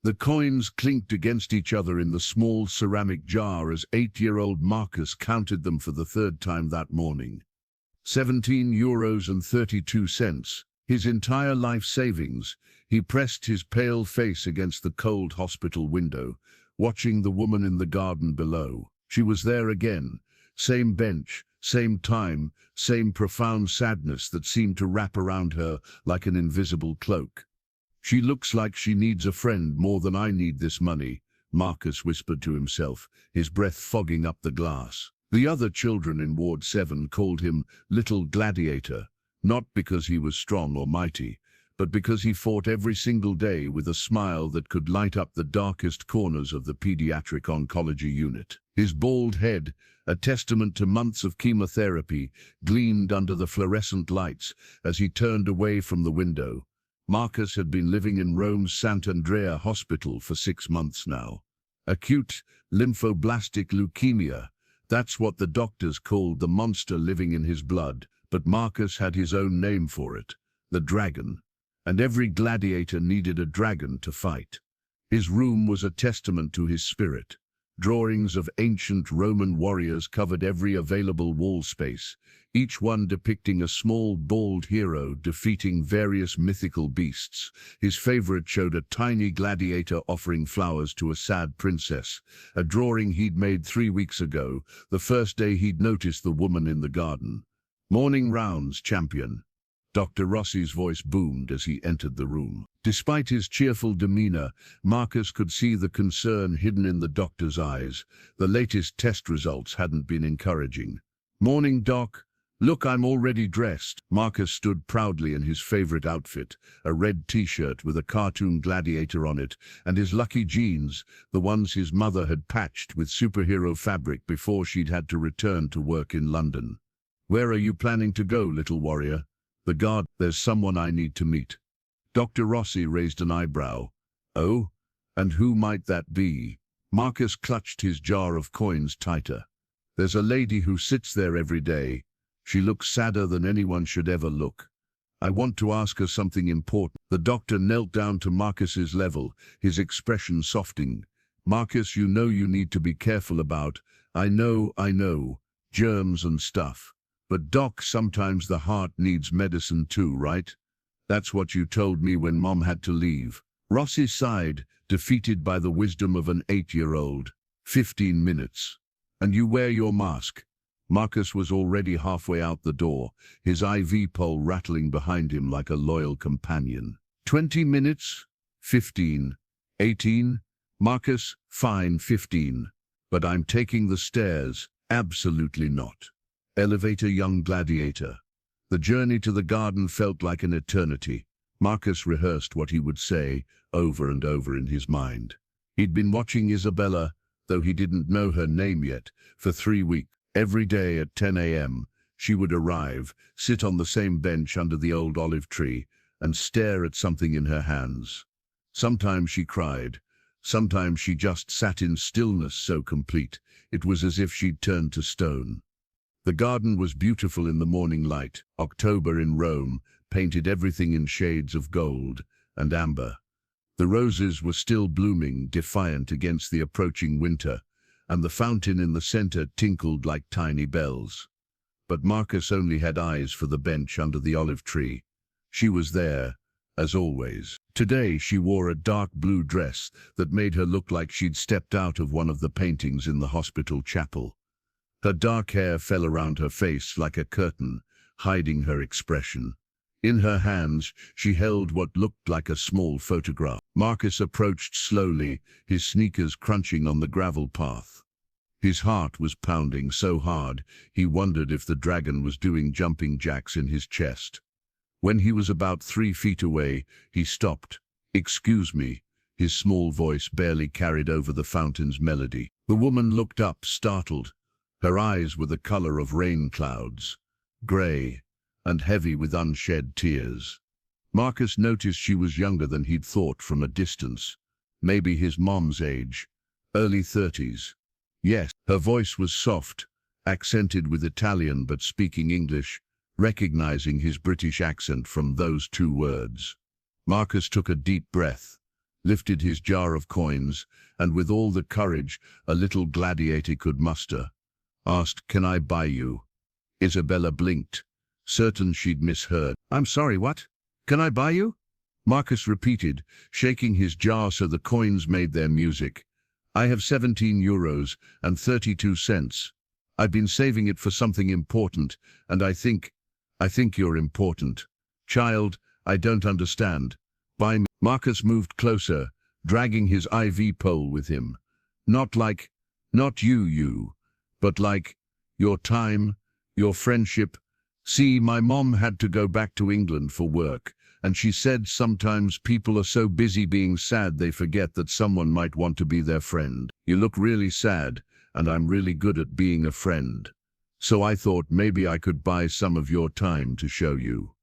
The coins clinked against each other in the small ceramic jar as 8-year-old Marcus counted them for the third time that morning. €17.32, his entire life savings. He pressed his pale face against the cold hospital window, watching the woman in the garden below. She was there again. Same bench, same time, same profound sadness that seemed to wrap around her like an invisible cloak. "She looks like she needs a friend more than I need this money," Marcus whispered to himself, his breath fogging up the glass. The other children in Ward 7 called him Little Gladiator, not because he was strong or mighty, but because he fought every single day with a smile that could light up the darkest corners of the pediatric oncology unit. His bald head, a testament to months of chemotherapy, gleamed under the fluorescent lights as he turned away from the window. Marcus had been living in Rome's Sant'Andrea hospital for 6 months now. Acute lymphoblastic leukemia, that's what the doctors called the monster living in his blood, but Marcus had his own name for it, the dragon. And every gladiator needed a dragon to fight. His room was a testament to his spirit. Drawings of ancient Roman warriors covered every available wall space, each one depicting a small, bald hero defeating various mythical beasts. His favorite showed a tiny gladiator offering flowers to a sad princess, a drawing he'd made 3 weeks ago, the first day he'd noticed the woman in the garden. "Morning rounds, champion." Dr. Rossi's voice boomed as he entered the room. Despite his cheerful demeanor, Marcus could see the concern hidden in the doctor's eyes. The latest test results hadn't been encouraging. "Morning, Doc. Look, I'm already dressed." Marcus stood proudly in his favorite outfit, a red t-shirt with a cartoon gladiator on it, and his lucky jeans, the ones his mother had patched with superhero fabric before she'd had to return to work in London. "Where are you planning to go, little warrior?" "The guard, there's someone I need to meet." Dr. Rossi raised an eyebrow. "Oh? And who might that be?" Marcus clutched his jar of coins tighter. "There's a lady who sits there every day. She looks sadder than anyone should ever look. I want to ask her something important." The doctor knelt down to Marcus's level, his expression softening. "Marcus, you know you need to be careful about, I know, germs and stuff. But Doc, sometimes the heart needs medicine too, right? That's what you told me when Mom had to leave." Rossi sighed, defeated by the wisdom of an 8-year-old. 15 minutes. And you wear your mask." Marcus was already halfway out the door, his IV pole rattling behind him like a loyal companion. 20 minutes? 15? 18? Marcus, fine, 15. But I'm taking the stairs. Absolutely not. Elevator, young gladiator. The journey to the garden felt like an eternity. Marcus rehearsed what he would say over and over in his mind. He'd been watching Isabella, though he didn't know her name yet, for 3 weeks. Every day at 10 a.m., she would arrive, sit on the same bench under the old olive tree, and stare at something in her hands. Sometimes she cried. Sometimes she just sat in stillness so complete, it was as if she'd turned to stone. The garden was beautiful in the morning light. October in Rome painted everything in shades of gold and amber. The roses were still blooming, defiant against the approaching winter, and the fountain in the center tinkled like tiny bells. But Marcus only had eyes for the bench under the olive tree. She was there, as always. Today she wore a dark blue dress that made her look like she'd stepped out of one of the paintings in the hospital chapel. Her dark hair fell around her face like a curtain, hiding her expression. In her hands, she held what looked like a small photograph. Marcus approached slowly, his sneakers crunching on the gravel path. His heart was pounding so hard, he wondered if the dragon was doing jumping jacks in his chest. When he was about 3 feet away, he stopped. "Excuse me," his small voice barely carried over the fountain's melody. The woman looked up, startled. Her eyes were the color of rain clouds, gray and heavy with unshed tears. Marcus noticed she was younger than he'd thought from a distance, maybe his mom's age, early 30s. Yes, her voice was soft, accented with Italian but speaking English, recognizing his British accent from those 2 words. Marcus took a deep breath. lifted his jar of coins, and with all the courage a little gladiator could muster, asked, "Can I buy you?" Isabella blinked, certain she'd misheard. "I'm sorry, what? Can I buy you?" Marcus repeated, shaking his jar so the coins made their music. "I have 17 euros and 32 cents. I've been saving it for something important, and I think you're important. Child, I don't understand. Buy me." Marcus moved closer, dragging his IV pole with him. Not you, but like your time, your friendship. See, my mom had to go back to England for work, and she said sometimes people are so busy being sad they forget that someone might want to be their friend. You look really sad, and I'm really good at being a friend. So I thought maybe I could buy some of your time to show you."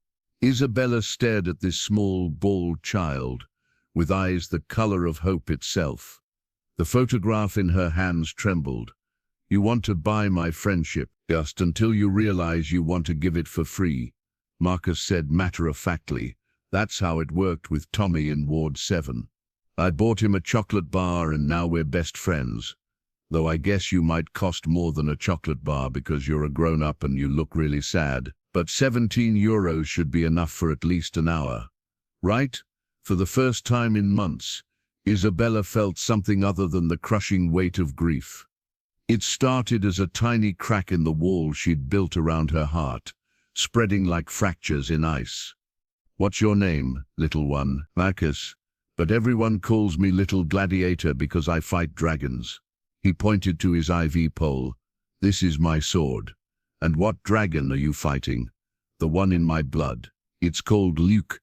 Isabella stared at this small, bald child, with eyes the color of hope itself. The photograph in her hands trembled. "You want to buy my friendship, just until you realize you want to give it for free," Marcus said matter-of-factly. "That's how it worked with Tommy in Ward 7. I bought him a chocolate bar and now we're best friends. Though I guess you might cost more than a chocolate bar because you're a grown-up and you look really sad. But 17 euros should be enough for at least an hour. Right?" For the first time in months, Isabella felt something other than the crushing weight of grief. It started as a tiny crack in the wall she'd built around her heart, spreading like fractures in ice. "What's your name, little one?" "Marcus. But everyone calls me Little Gladiator because I fight dragons." He pointed to his IV pole. "This is my sword. And what dragon are you fighting?" "The one in my blood. It's called Luke.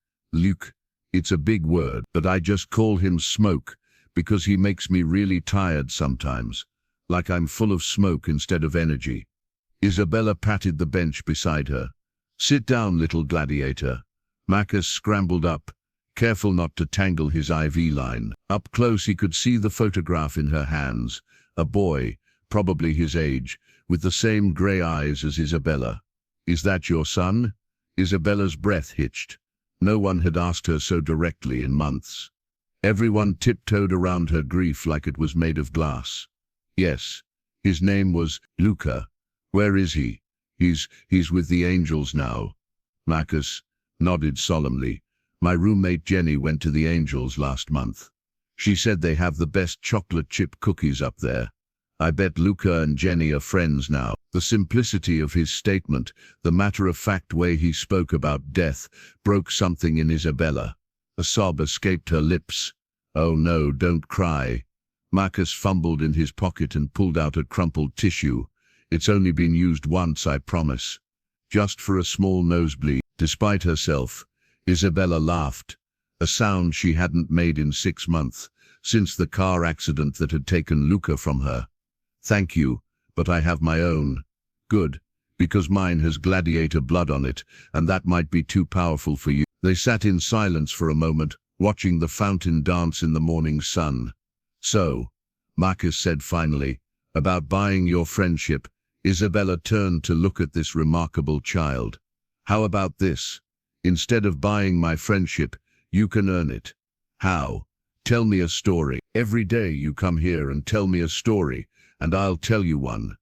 It's a big word, but I just call him Smoke because he makes me really tired sometimes, like I'm full of smoke instead of energy." Isabella patted the bench beside her. "Sit down, Little Gladiator." Marcus scrambled up, careful not to tangle his IV line. Up close he could see the photograph in her hands, a boy, probably his age, with the same grey eyes as Isabella. "Is that your son?" Isabella's breath hitched. No one had asked her so directly in months. Everyone tiptoed around her grief like it was made of glass. "Yes. His name was Luca. Where is he?" He's with the angels now." Marcus nodded solemnly. "My roommate Jenny went to the angels last month. She said they have the best chocolate chip cookies up there. I bet Luca and Jenny are friends now." The simplicity of his statement, the matter-of-fact way he spoke about death, broke something in Isabella. A sob escaped her lips. "Oh no, don't cry." Marcus fumbled in his pocket and pulled out a crumpled tissue. "It's only been used once, I promise. Just for a small nosebleed." Despite herself, Isabella laughed, a sound she hadn't made in 6 months, since the car accident that had taken Luca from her. "Thank you, but I have my own." "Good, because mine has gladiator blood on it, and that might be too powerful for you." They sat in silence for a moment, watching the fountain dance in the morning sun. "So," Marcus said finally, "about buying your friendship." Isabella turned to look at this remarkable child. "How about this? Instead of buying my friendship, you can earn it." "How?" "Tell me a story. Every day you come here and tell me a story, and I'll tell you one.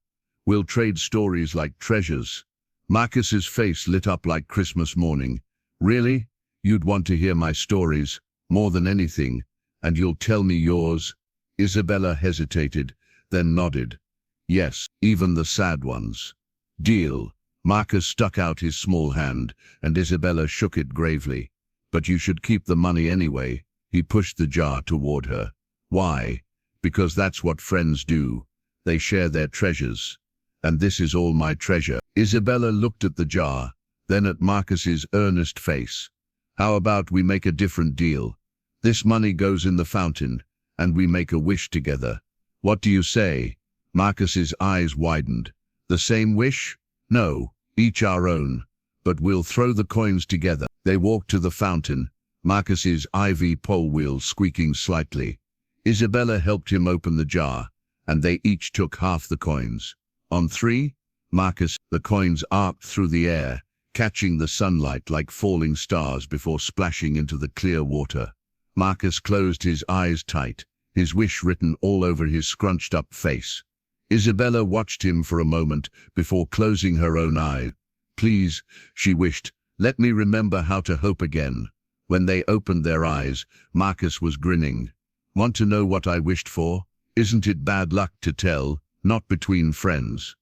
We'll trade stories like treasures." Marcus's face lit up like Christmas morning. "Really? You'd want to hear my stories, more than anything, and you'll tell me yours?" Isabella hesitated, then nodded. "Yes, even the sad ones." "Deal." Marcus stuck out his small hand, and Isabella shook it gravely. "But you should keep the money anyway." He pushed the jar toward her. "Why?" "Because that's what friends do. They share their treasures. And this is all my treasure." Isabella looked at the jar, then at Marcus's earnest face. "How about we make a different deal? This money goes in the fountain, and we make a wish together. What do you say?" Marcus's eyes widened. "The same wish?" "No, each our own. But we'll throw the coins together." They walked to the fountain, Marcus's IV pole wheel squeaking slightly. Isabella helped him open the jar, and they each took half the coins. "On 3, Marcus." The coins arced through the air, catching the sunlight like falling stars before splashing into the clear water. Marcus closed his eyes tight, his wish written all over his scrunched-up face. Isabella watched him for a moment before closing her own eye. "Please," she wished, "let me remember how to hope again." When they opened their eyes, Marcus was grinning. "Want to know what I wished for? Isn't it bad luck to tell? Not between friends."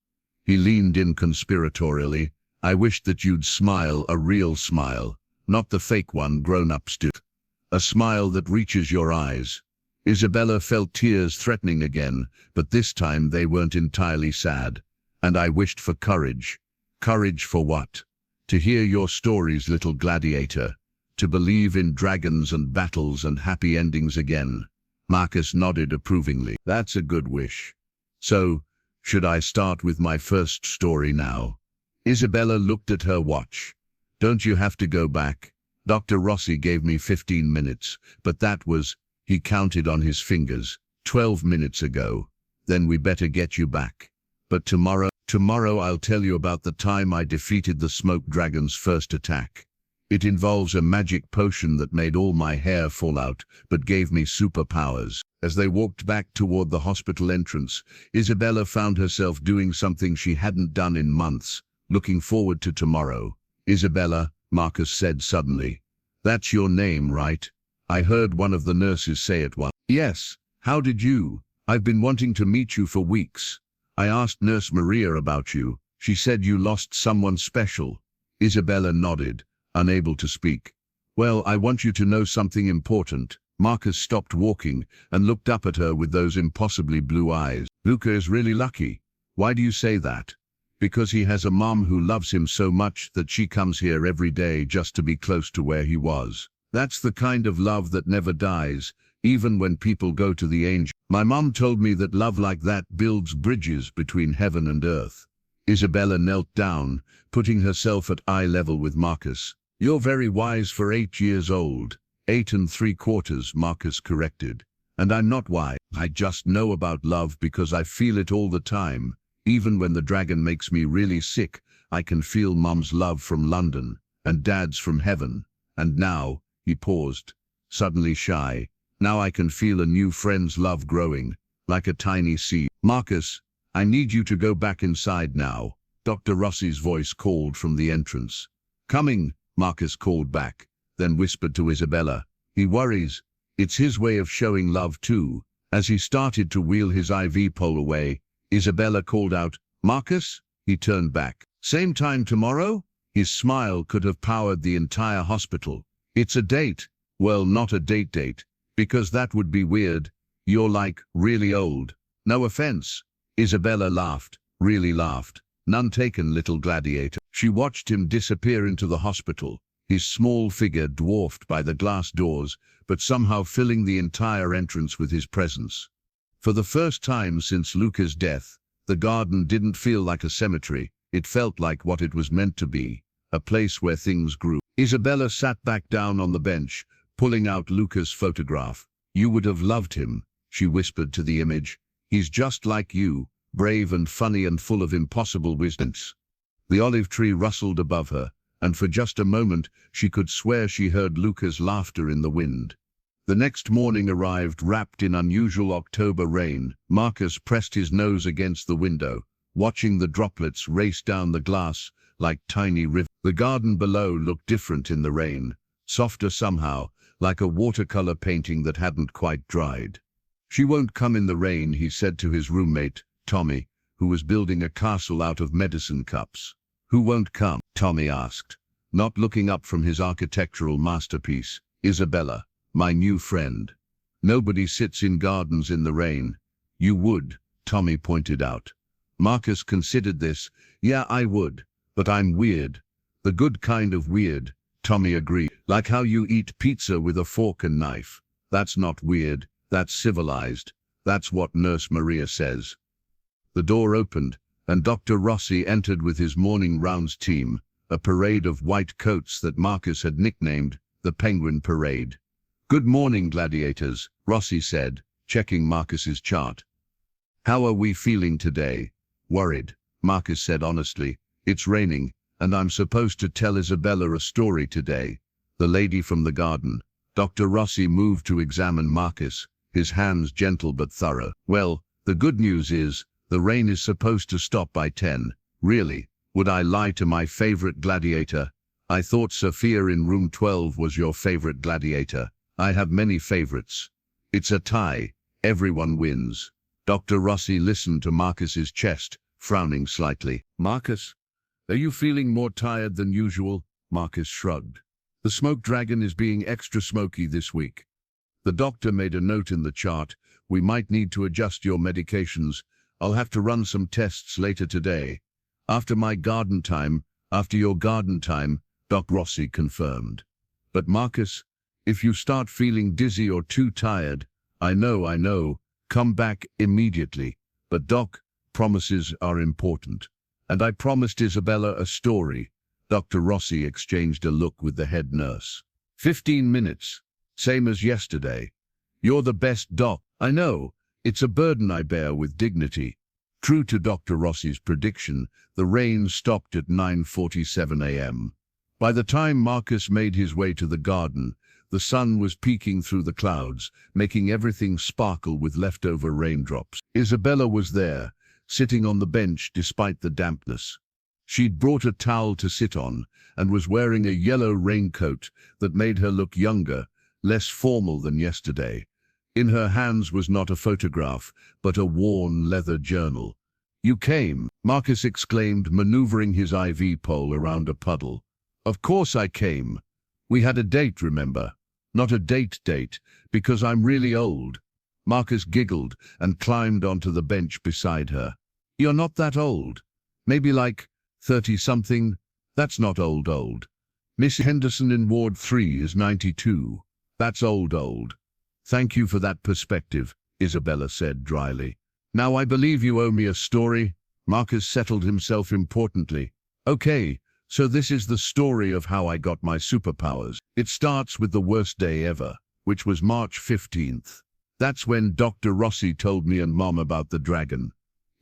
He leaned in conspiratorially. "I wished that you'd smile, a real smile, not the fake one grown-ups do. A smile that reaches your eyes." Isabella felt tears threatening again, but this time they weren't entirely sad. "And I wished for courage." "Courage for what?" "To hear your stories, little gladiator. To believe in dragons and battles and happy endings again." Marcus nodded approvingly. "That's a good wish. So, should I start with my first story now?" Isabella looked at her watch. "Don't you have to go back? Dr. Rossi gave me 15 minutes, but that was," he counted on his fingers, 12 minutes ago. "Then we better get you back. But tomorrow I'll tell you about the time I defeated the smoke dragon's first attack. It involves a magic potion that made all my hair fall out, but gave me superpowers." As they walked back toward the hospital entrance, Isabella found herself doing something she hadn't done in months, looking forward to tomorrow. "Isabella," Marcus said suddenly. "That's your name, right? I heard one of the nurses say it once." "Yes. How did you? I've been wanting to meet you for weeks. I asked Nurse Maria about you. She said you lost someone special." Isabella nodded, unable to speak. "Well, I want you to know something important." Marcus stopped walking and looked up at her with those impossibly blue eyes. "Luca is really lucky." "Why do you say that?" "Because he has a mom who loves him so much that she comes here every day just to be close to where he was. That's the kind of love that never dies, even when people go to the angel. My mom told me that love like that builds bridges between heaven and earth." Isabella knelt down, putting herself at eye level with Marcus. "You're very wise for 8 years old." 8 3/4, Marcus corrected. "And I'm not wise. I just know about love because I feel it all the time. Even when the dragon makes me really sick, I can feel Mom's love from London, and Dad's from heaven. And now," he paused, suddenly shy, "now I can feel a new friend's love growing, like a tiny seed." "Marcus, I need you to go back inside now," Dr. Rossi's voice called from the entrance. "Coming," Marcus called back, then whispered to Isabella. "He worries. It's his way of showing love too." As he started to wheel his IV pole away, Isabella called out, "Marcus?" He turned back. "Same time tomorrow?" His smile could have powered the entire hospital. "It's a date." "Well, not a date, because that would be weird. You're like, really old." "No offense." Isabella laughed, really laughed. "None taken, little gladiator." She watched him disappear into the hospital, his small figure dwarfed by the glass doors, but somehow filling the entire entrance with his presence. For the first time since Luca's death, the garden didn't feel like a cemetery. It felt like what it was meant to be, a place where things grew. Isabella sat back down on the bench, pulling out Luca's photograph. "You would have loved him," she whispered to the image. "He's just like you, brave and funny and full of impossible wisdoms." The olive tree rustled above her, and for just a moment she could swear she heard Luca's laughter in the wind. The next morning arrived wrapped in unusual October rain. Marcus pressed his nose against the window, watching the droplets race down the glass like tiny rivers. The garden below looked different in the rain, softer somehow, like a watercolor painting that hadn't quite dried. "She won't come in the rain," he said to his roommate, Tommy, who was building a castle out of medicine cups. "Who won't come?" Tommy asked, not looking up from his architectural masterpiece. "Isabella, my new friend. Nobody sits in gardens in the rain." "You would," Tommy pointed out. Marcus considered this. "Yeah, I would, but I'm weird." "The good kind of weird," Tommy agreed. "Like how you eat pizza with a fork and knife. That's not weird, that's civilized. That's what Nurse Maria says." The door opened, and Dr. Rossi entered with his morning rounds team, a parade of white coats that Marcus had nicknamed the Penguin Parade. "Good morning, gladiators," Rossi said, checking Marcus's chart. "How are we feeling today?" "Worried," Marcus said honestly. "It's raining, and I'm supposed to tell Isabella a story today." "The lady from the garden," Dr. Rossi moved to examine Marcus, his hands gentle but thorough. Well, the good news is, the rain is supposed to stop by 10. Really? Would I lie to my favorite gladiator? I thought Sophia in room 12 was your favorite gladiator. I have many favorites. It's a tie. Everyone wins. Dr. Rossi listened to Marcus's chest, frowning slightly. Marcus, are you feeling more tired than usual? Marcus shrugged. The smoke dragon is being extra smoky this week. The doctor made a note in the chart. We might need to adjust your medications. I'll have to run some tests later today. After your garden time, Dr. Rossi confirmed. But Marcus, if you start feeling dizzy or too tired, I know, come back immediately. But Doc, promises are important. And I promised Isabella a story. Dr. Rossi exchanged a look with the head nurse. 15 minutes, same as yesterday. You're the best doc. I know, it's a burden I bear with dignity. True to Dr. Rossi's prediction, the rain stopped at 9:47 a.m. By the time Marcus made his way to the garden, the sun was peeking through the clouds, making everything sparkle with leftover raindrops. Isabella was there, sitting on the bench despite the dampness. She'd brought a towel to sit on, and was wearing a yellow raincoat that made her look younger, less formal than yesterday. In her hands was not a photograph, but a worn leather journal. "You came," Marcus exclaimed, maneuvering his IV pole around a puddle. "Of course I came. We had a date, remember? Not a date, because I'm really old." Marcus giggled and climbed onto the bench beside her. "You're not that old. Maybe like 30-something. That's not old. Miss Henderson in Ward 3 is 92. That's old. Thank you for that perspective," Isabella said dryly. "Now I believe you owe me a story." Marcus settled himself importantly. "Okay, so this is the story of how I got my superpowers. It starts with the worst day ever, which was March 15th. That's when Dr. Rossi told me and Mom about the dragon."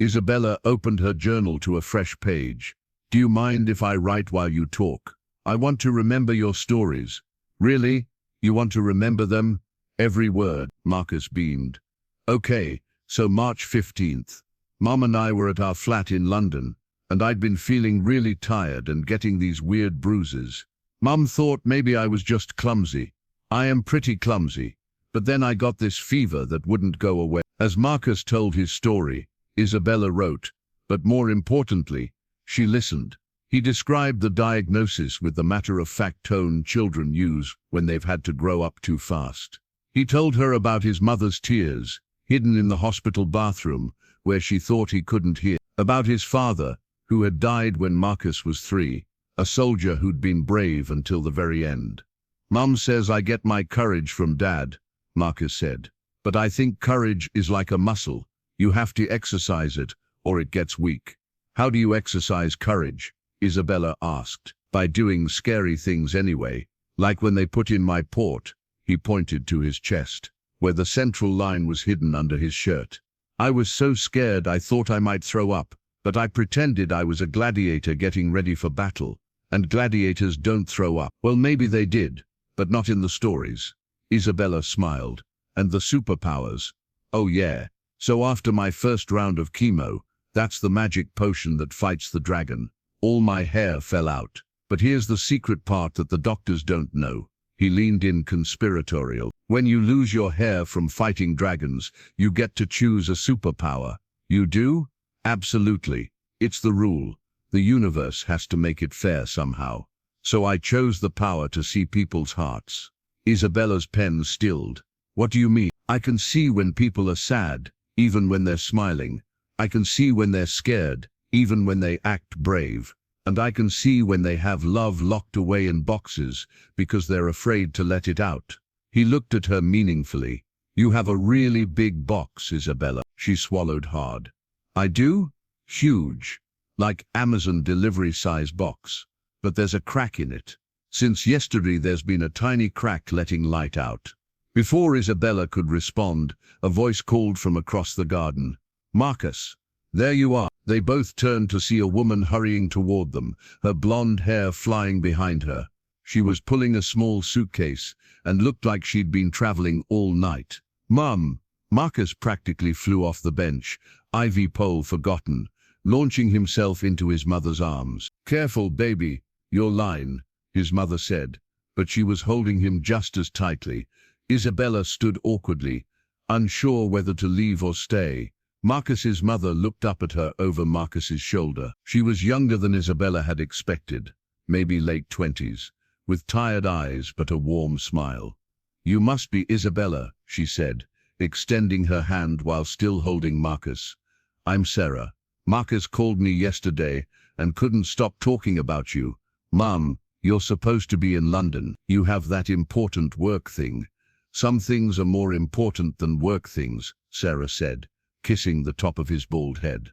Isabella opened her journal to a fresh page. "Do you mind if I write while you talk? I want to remember your stories." "Really? You want to remember them?" "Every word," Marcus beamed. "Okay, so March 15th. Mom and I were at our flat in London, and I'd been feeling really tired and getting these weird bruises. Mom thought maybe I was just clumsy. I am pretty clumsy. But then I got this fever that wouldn't go away." As Marcus told his story, Isabella wrote, but more importantly, she listened. He described the diagnosis with the matter-of-fact tone children use when they've had to grow up too fast. He told her about his mother's tears, hidden in the hospital bathroom, where she thought he couldn't hear. About his father, who had died when Marcus was 3, a soldier who'd been brave until the very end. "Mom says I get my courage from Dad," Marcus said. "But I think courage is like a muscle. You have to exercise it, or it gets weak." "How do you exercise courage?" Isabella asked. "By doing scary things anyway. Like when they put in my port." He pointed to his chest, where the central line was hidden under his shirt. "I was so scared I thought I might throw up, but I pretended I was a gladiator getting ready for battle. And gladiators don't throw up." "Well, maybe they did, but not in the stories." Isabella smiled. "And the superpowers?" "Oh yeah. So after my first round of chemo, that's the magic potion that fights the dragon. All my hair fell out. But here's the secret part that the doctors don't know." He leaned in conspiratorial. "When you lose your hair from fighting dragons, you get to choose a superpower." "You do?" "Absolutely. It's the rule. The universe has to make it fair somehow. So I chose the power to see people's hearts." Isabella's pen stilled. "What do you mean?" "I can see when people are sad, even when they're smiling. I can see when they're scared, even when they act brave. And I can see when they have love locked away in boxes because they're afraid to let it out." He looked at her meaningfully. "You have a really big box, Isabella." She swallowed hard. "I do? Huge. Like Amazon delivery size box. But there's a crack in it. Since yesterday there's been a tiny crack letting light out." Before Isabella could respond, a voice called from across the garden. "Marcus, there you are." They both turned to see a woman hurrying toward them, her blonde hair flying behind her. She was pulling a small suitcase and looked like she'd been traveling all night. "Mum!" Marcus practically flew off the bench, ivy pole forgotten, launching himself into his mother's arms. "Careful, baby, your line," his mother said, but she was holding him just as tightly. Isabella stood awkwardly, unsure whether to leave or stay. Marcus's mother looked up at her over Marcus's shoulder. She was younger than Isabella had expected, maybe late 20s, with tired eyes but a warm smile. "You must be Isabella," she said, extending her hand while still holding Marcus. "I'm Sarah. Marcus called me yesterday and couldn't stop talking about you. Mum, you're supposed to be in London. You have that important work thing." "Some things are more important than work things," Sarah said, kissing the top of his bald head.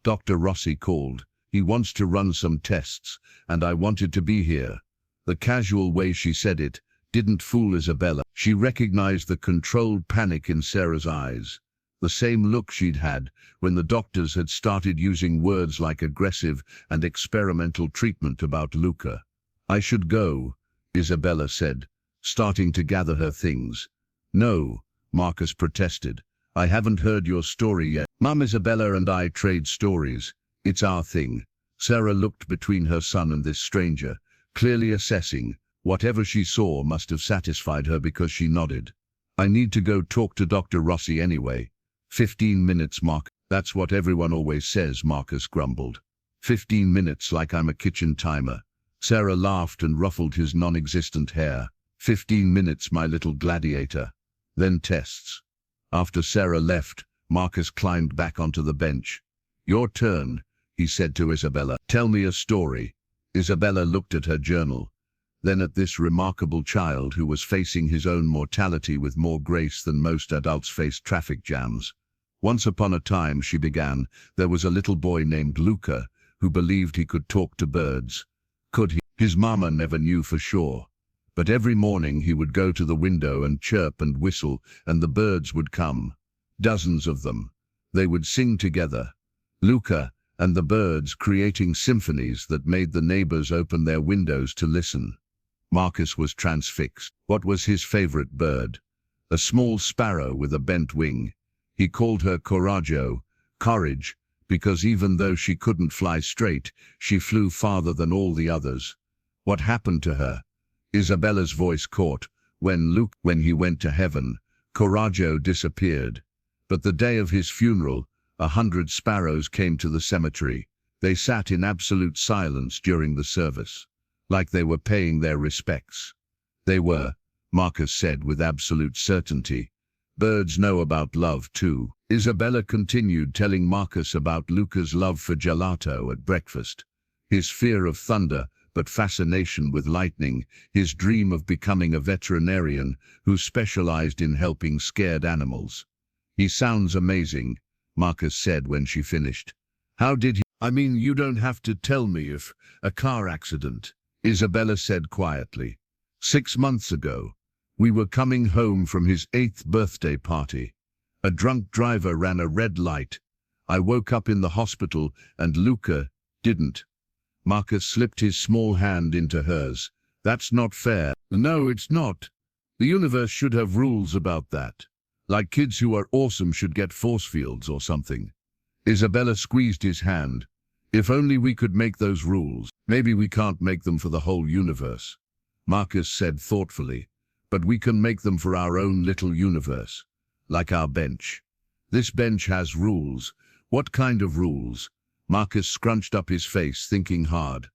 "Dr. Rossi called. He wants to run some tests, and I wanted to be here." The casual way she said it didn't fool Isabella. She recognized the controlled panic in Sarah's eyes, the same look she'd had when the doctors had started using words like aggressive and experimental treatment about Luca. "I should go," Isabella said, starting to gather her things. "No," Marcus protested. "I haven't heard your story yet. Mum, Isabella and I trade stories. It's our thing." Sarah looked between her son and this stranger, clearly assessing. Whatever she saw must have satisfied her because she nodded. "I need to go talk to Dr. Rossi anyway." 15 minutes, Mark. "That's what everyone always says," Marcus grumbled. 15 minutes, like I'm a kitchen timer. Sarah laughed and ruffled his non-existent hair. 15 minutes, my little gladiator. Then tests. After Sarah left, Marcus climbed back onto the bench. "Your turn," he said to Isabella. "Tell me a story." Isabella looked at her journal, then at this remarkable child who was facing his own mortality with more grace than most adults face traffic jams. "Once upon a time," she began, "there was a little boy named Luca who believed he could talk to birds. Could he? His mama never knew for sure. But every morning he would go to the window and chirp and whistle, and the birds would come. Dozens of them. They would sing together. Luca and the birds creating symphonies that made the neighbors open their windows to listen." Marcus was transfixed. What was his favorite bird? A small sparrow with a bent wing. He called her Coraggio, courage, because even though she couldn't fly straight, she flew farther than all the others. What happened to her? Isabella's voice caught. When he went to heaven, Coraggio disappeared. But the day of his funeral, 100 sparrows came to the cemetery. They sat in absolute silence during the service, like they were paying their respects. "They were," Marcus said with absolute certainty. "Birds know about love too." Isabella continued telling Marcus about Luca's love for gelato at breakfast, his fear of thunder but fascination with lightning, his dream of becoming a veterinarian who specialized in helping scared animals. "He sounds amazing," Marcus said when she finished. "How did he—" "I mean, you don't have to tell me if a car accident," Isabella said quietly. 6 months ago, we were coming home from his 8th birthday party. A drunk driver ran a red light. I woke up in the hospital and Luca didn't." Marcus slipped his small hand into hers. "That's not fair." "No, it's not. The universe should have rules about that. Like kids who are awesome should get force fields or something." Isabella squeezed his hand. "If only we could make those rules. Maybe we can't make them for the whole universe," Marcus said thoughtfully, "but we can make them for our own little universe. Like our bench. This bench has rules." "What kind of rules?" Marcus scrunched up his face, thinking hard.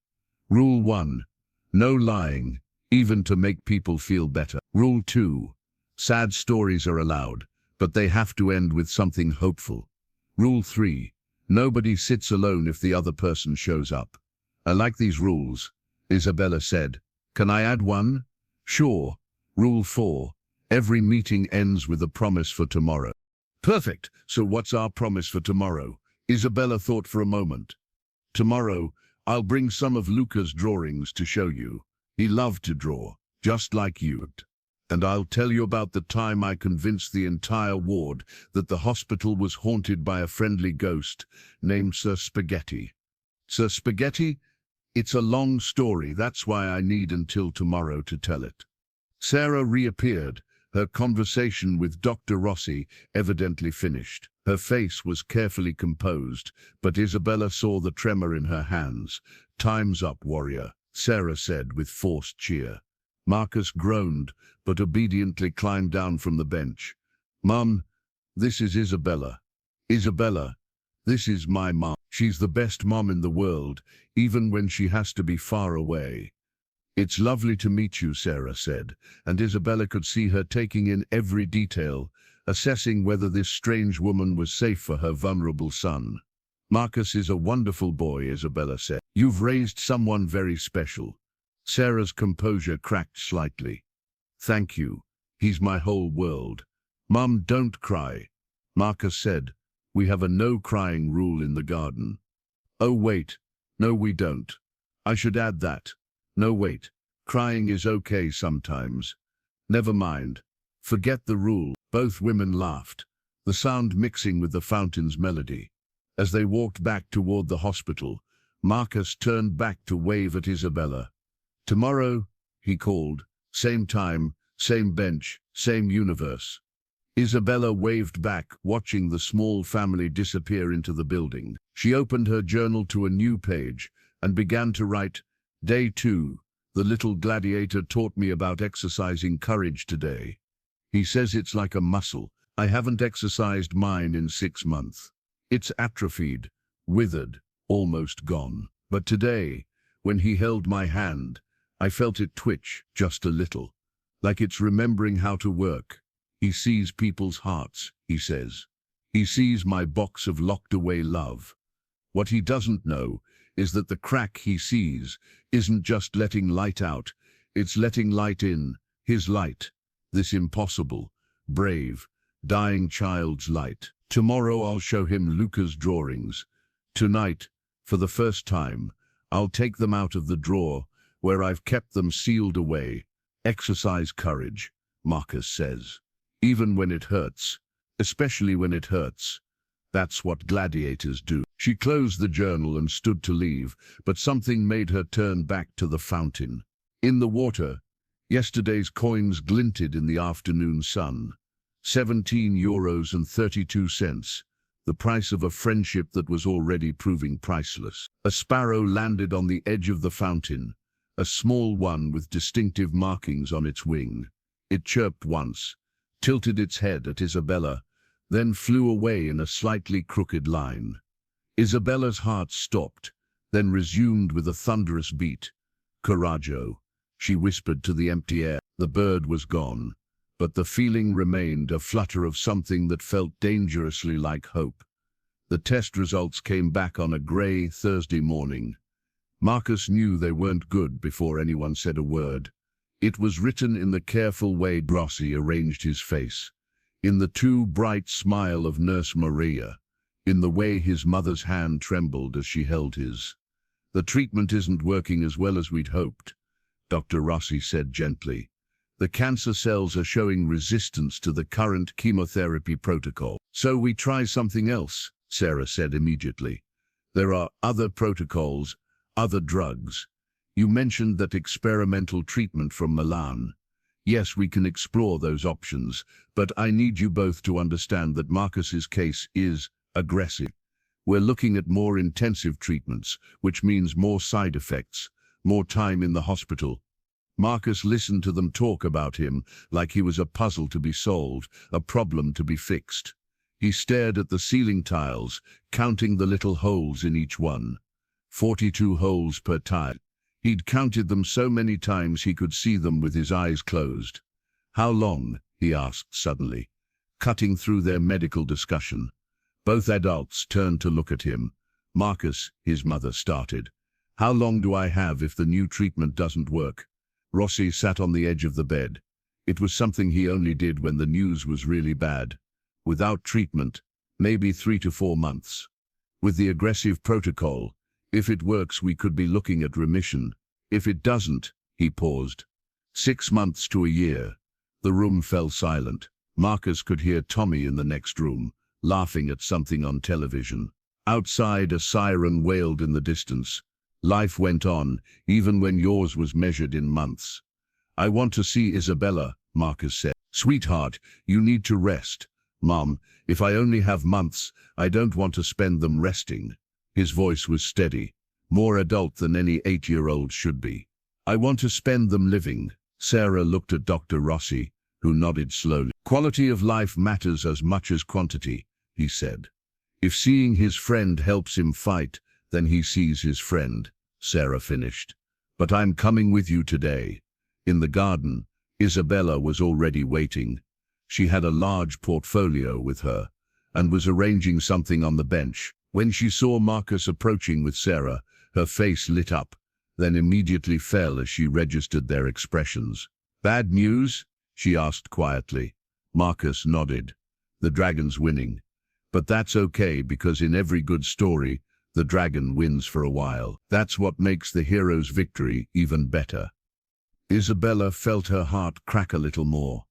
"Rule 1. No lying, even to make people feel better. Rule 2. Sad stories are allowed, but they have to end with something hopeful. Rule 3. Nobody sits alone if the other person shows up." "I like these rules," Isabella said. "Can I add one?" "Sure. Rule 4. Every meeting ends with a promise for tomorrow." "Perfect. So what's our promise for tomorrow?" Isabella thought for a moment. "Tomorrow, I'll bring some of Luca's drawings to show you. He loved to draw, just like you. And I'll tell you about the time I convinced the entire ward that the hospital was haunted by a friendly ghost named Sir Spaghetti." "Sir Spaghetti?" It's a long story, that's why I need until tomorrow to tell it. Sarah reappeared, her conversation with Dr. Rossi evidently finished. Her face was carefully composed, but Isabella saw the tremor in her hands. "Time's up, warrior," Sarah said with forced cheer. Marcus groaned, but obediently climbed down from the bench. "Mum, this is Isabella. Isabella, this is my mom. She's the best mom in the world, even when she has to be far away." "It's lovely to meet you," Sarah said, and Isabella could see her taking in every detail, assessing whether this strange woman was safe for her vulnerable son. "Marcus is a wonderful boy," Isabella said. "You've raised someone very special." Sarah's composure cracked slightly. "Thank you. He's my whole world." "Mum, don't cry," Marcus said. "We have a no crying rule in the garden." "Oh wait, no we don't. I should add that. No wait, crying is okay sometimes." "Never mind. Forget the rule." Both women laughed, the sound mixing with the fountain's melody. As they walked back toward the hospital, Marcus turned back to wave at Isabella. "Tomorrow," he called, "same time, same bench, same universe." Isabella waved back, watching the small family disappear into the building. She opened her journal to a new page and began to write, "Day 2. The little gladiator taught me about exercising courage today. He says it's like a muscle. I haven't exercised mine in 6 months. It's atrophied, withered, almost gone. But today, when he held my hand, I felt it twitch just a little, like it's remembering how to work. He sees people's hearts," he says. "He sees my box of locked-away love. What he doesn't know is that the crack he sees isn't just letting light out, it's letting light in, his light, this impossible, brave, dying child's light. Tomorrow I'll show him Luca's drawings. Tonight, for the first time, I'll take them out of the drawer where I've kept them sealed away. Exercise courage," Marcus says. "Even when it hurts, especially when it hurts. That's what gladiators do." She closed the journal and stood to leave, but something made her turn back to the fountain. In the water, yesterday's coins glinted in the afternoon sun. €17.32, the price of a friendship that was already proving priceless. A sparrow landed on the edge of the fountain, a small one with distinctive markings on its wing. It chirped once, tilted its head at Isabella, then flew away in a slightly crooked line. Isabella's heart stopped, then resumed with a thunderous beat. "Coraggio," she whispered to the empty air. The bird was gone, but the feeling remained, a flutter of something that felt dangerously like hope. The test results came back on a grey Thursday morning. Marcus knew they weren't good before anyone said a word. It was written in the careful way Rossi arranged his face, in the too bright smile of Nurse Maria, in the way his mother's hand trembled as she held his. "The treatment isn't working as well as we'd hoped," Dr. Rossi said gently. "The cancer cells are showing resistance to the current chemotherapy protocol. So we try something else," Sarah said immediately. "There are other protocols, other drugs. You mentioned that experimental treatment from Milan. Yes, we can explore those options, but I need you both to understand that Marcus's case is aggressive. We're looking at more intensive treatments, which means more side effects, more time in the hospital." Marcus listened to them talk about him like he was a puzzle to be solved, a problem to be fixed. He stared at the ceiling tiles, counting the little holes in each one. 42 holes per tile. He'd counted them so many times he could see them with his eyes closed. "How long?" he asked suddenly, cutting through their medical discussion. Both adults turned to look at him. "Marcus," his mother started. "How long do I have if the new treatment doesn't work?" Rossi sat on the edge of the bed. It was something he only did when the news was really bad. "Without treatment, maybe 3 to 4 months. With the aggressive protocol, if it works we could be looking at remission. If it doesn't," he paused, 6 months to a year." The room fell silent. Marcus could hear Tommy in the next room, laughing at something on television. Outside, a siren wailed in the distance. Life went on, even when yours was measured in months. I want to see Isabella, Marcus said. Sweetheart, you need to rest. Mom, if I only have months, I don't want to spend them resting. His voice was steady, more adult than any 8-year-old should be. I want to spend them living. Sarah looked at Dr. Rossi, who nodded slowly. Quality of life matters as much as quantity, he said. If seeing his friend helps him fight, then he sees his friend, Sarah finished. But I'm coming with you today. In the garden, Isabella was already waiting. She had a large portfolio with her, and was arranging something on the bench. When she saw Marcus approaching with Sarah, her face lit up, then immediately fell as she registered their expressions. Bad news? She asked quietly. Marcus nodded. The dragon's winning. But that's okay, because in every good story, the dragon wins for a while. That's what makes the hero's victory even better. Isabella felt her heart crack a little more.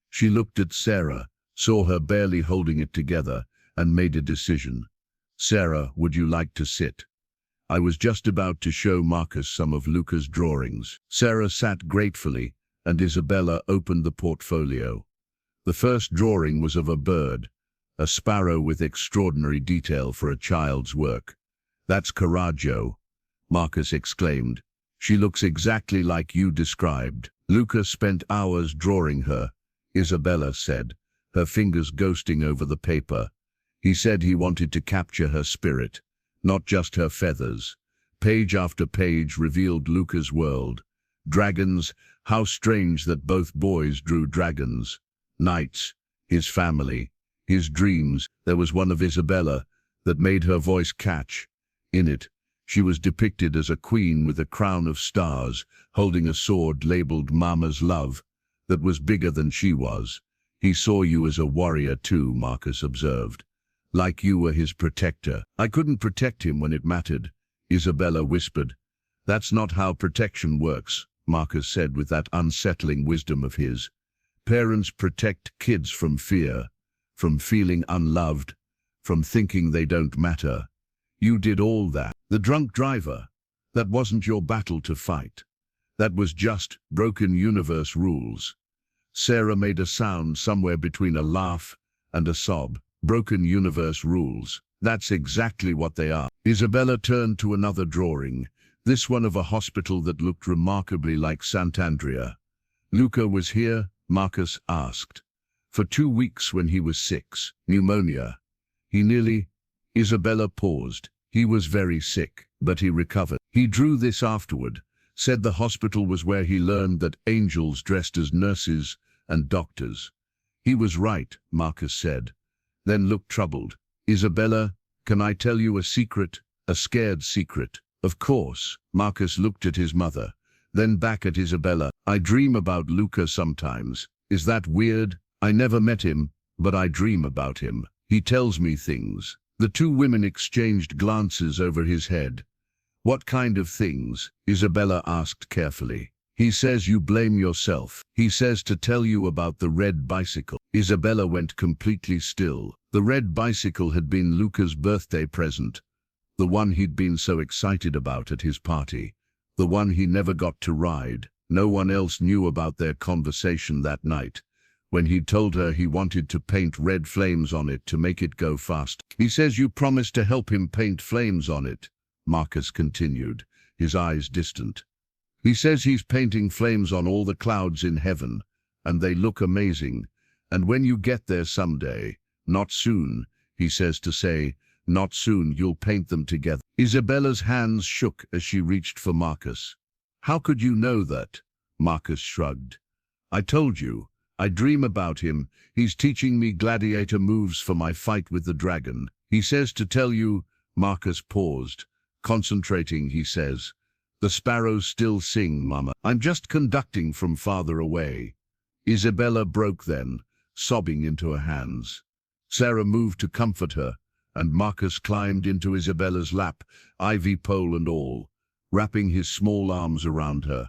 She looked at Sarah, saw her barely holding it together, and made a decision. Sarah, would you like to sit? I was just about to show Marcus some of Luca's drawings. Sarah sat gratefully, and Isabella opened the portfolio. The first drawing was of a bird, a sparrow with extraordinary detail for a child's work. That's Coraggio, Marcus exclaimed. She looks exactly like you described. Luca spent hours drawing her, Isabella said, her fingers ghosting over the paper. He said he wanted to capture her spirit, not just her feathers. Page after page revealed Luca's world. Dragons, how strange that both boys drew dragons. Knights, his family, his dreams. There was one of Isabella that made her voice catch. In it, she was depicted as a queen with a crown of stars, holding a sword labeled Mama's Love, that was bigger than she was. He saw you as a warrior too, Marcus observed. Like you were his protector. I couldn't protect him when it mattered, Isabella whispered. That's not how protection works, Marcus said with that unsettling wisdom of his. Parents protect kids from fear, from feeling unloved, from thinking they don't matter. You did all that. The drunk driver, that wasn't your battle to fight. That was just broken universe rules. Sarah made a sound somewhere between a laugh and a sob. Broken universe rules. That's exactly what they are. Isabella turned to another drawing, this one of a hospital that looked remarkably like Sant'Andrea. Luca was here, Marcus asked. For 2 weeks when he was 6. Pneumonia. Isabella paused. He was very sick, but he recovered. He drew this afterward, said the hospital was where he learned that angels dressed as nurses and doctors. He was right, Marcus said, then looked troubled. Isabella, can I tell you a secret? A scared secret. Of course. Marcus looked at his mother, then back at Isabella. I dream about Luca sometimes. Is that weird? I never met him, but I dream about him. He tells me things. The two women exchanged glances over his head. What kind of things? Isabella asked carefully. He says you blame yourself. He says to tell you about the red bicycle. Isabella went completely still. The red bicycle had been Luca's birthday present, the one he'd been so excited about at his party, the one he never got to ride. No one else knew about their conversation that night, when he told her he wanted to paint red flames on it to make it go fast. He says you promised to help him paint flames on it, Marcus continued, his eyes distant. He says he's painting flames on all the clouds in heaven, and they look amazing, and when you get there someday, not soon, he says to say, not soon, you'll paint them together. Isabella's hands shook as she reached for Marcus. How could you know that? Marcus shrugged. I told you. I dream about him. He's teaching me gladiator moves for my fight with the dragon. He says to tell you. Marcus paused. Concentrating, he says. The sparrows still sing, Mama. I'm just conducting from farther away. Isabella broke then, sobbing into her hands. Sarah moved to comfort her, and Marcus climbed into Isabella's lap, ivy pole and all, wrapping his small arms around her.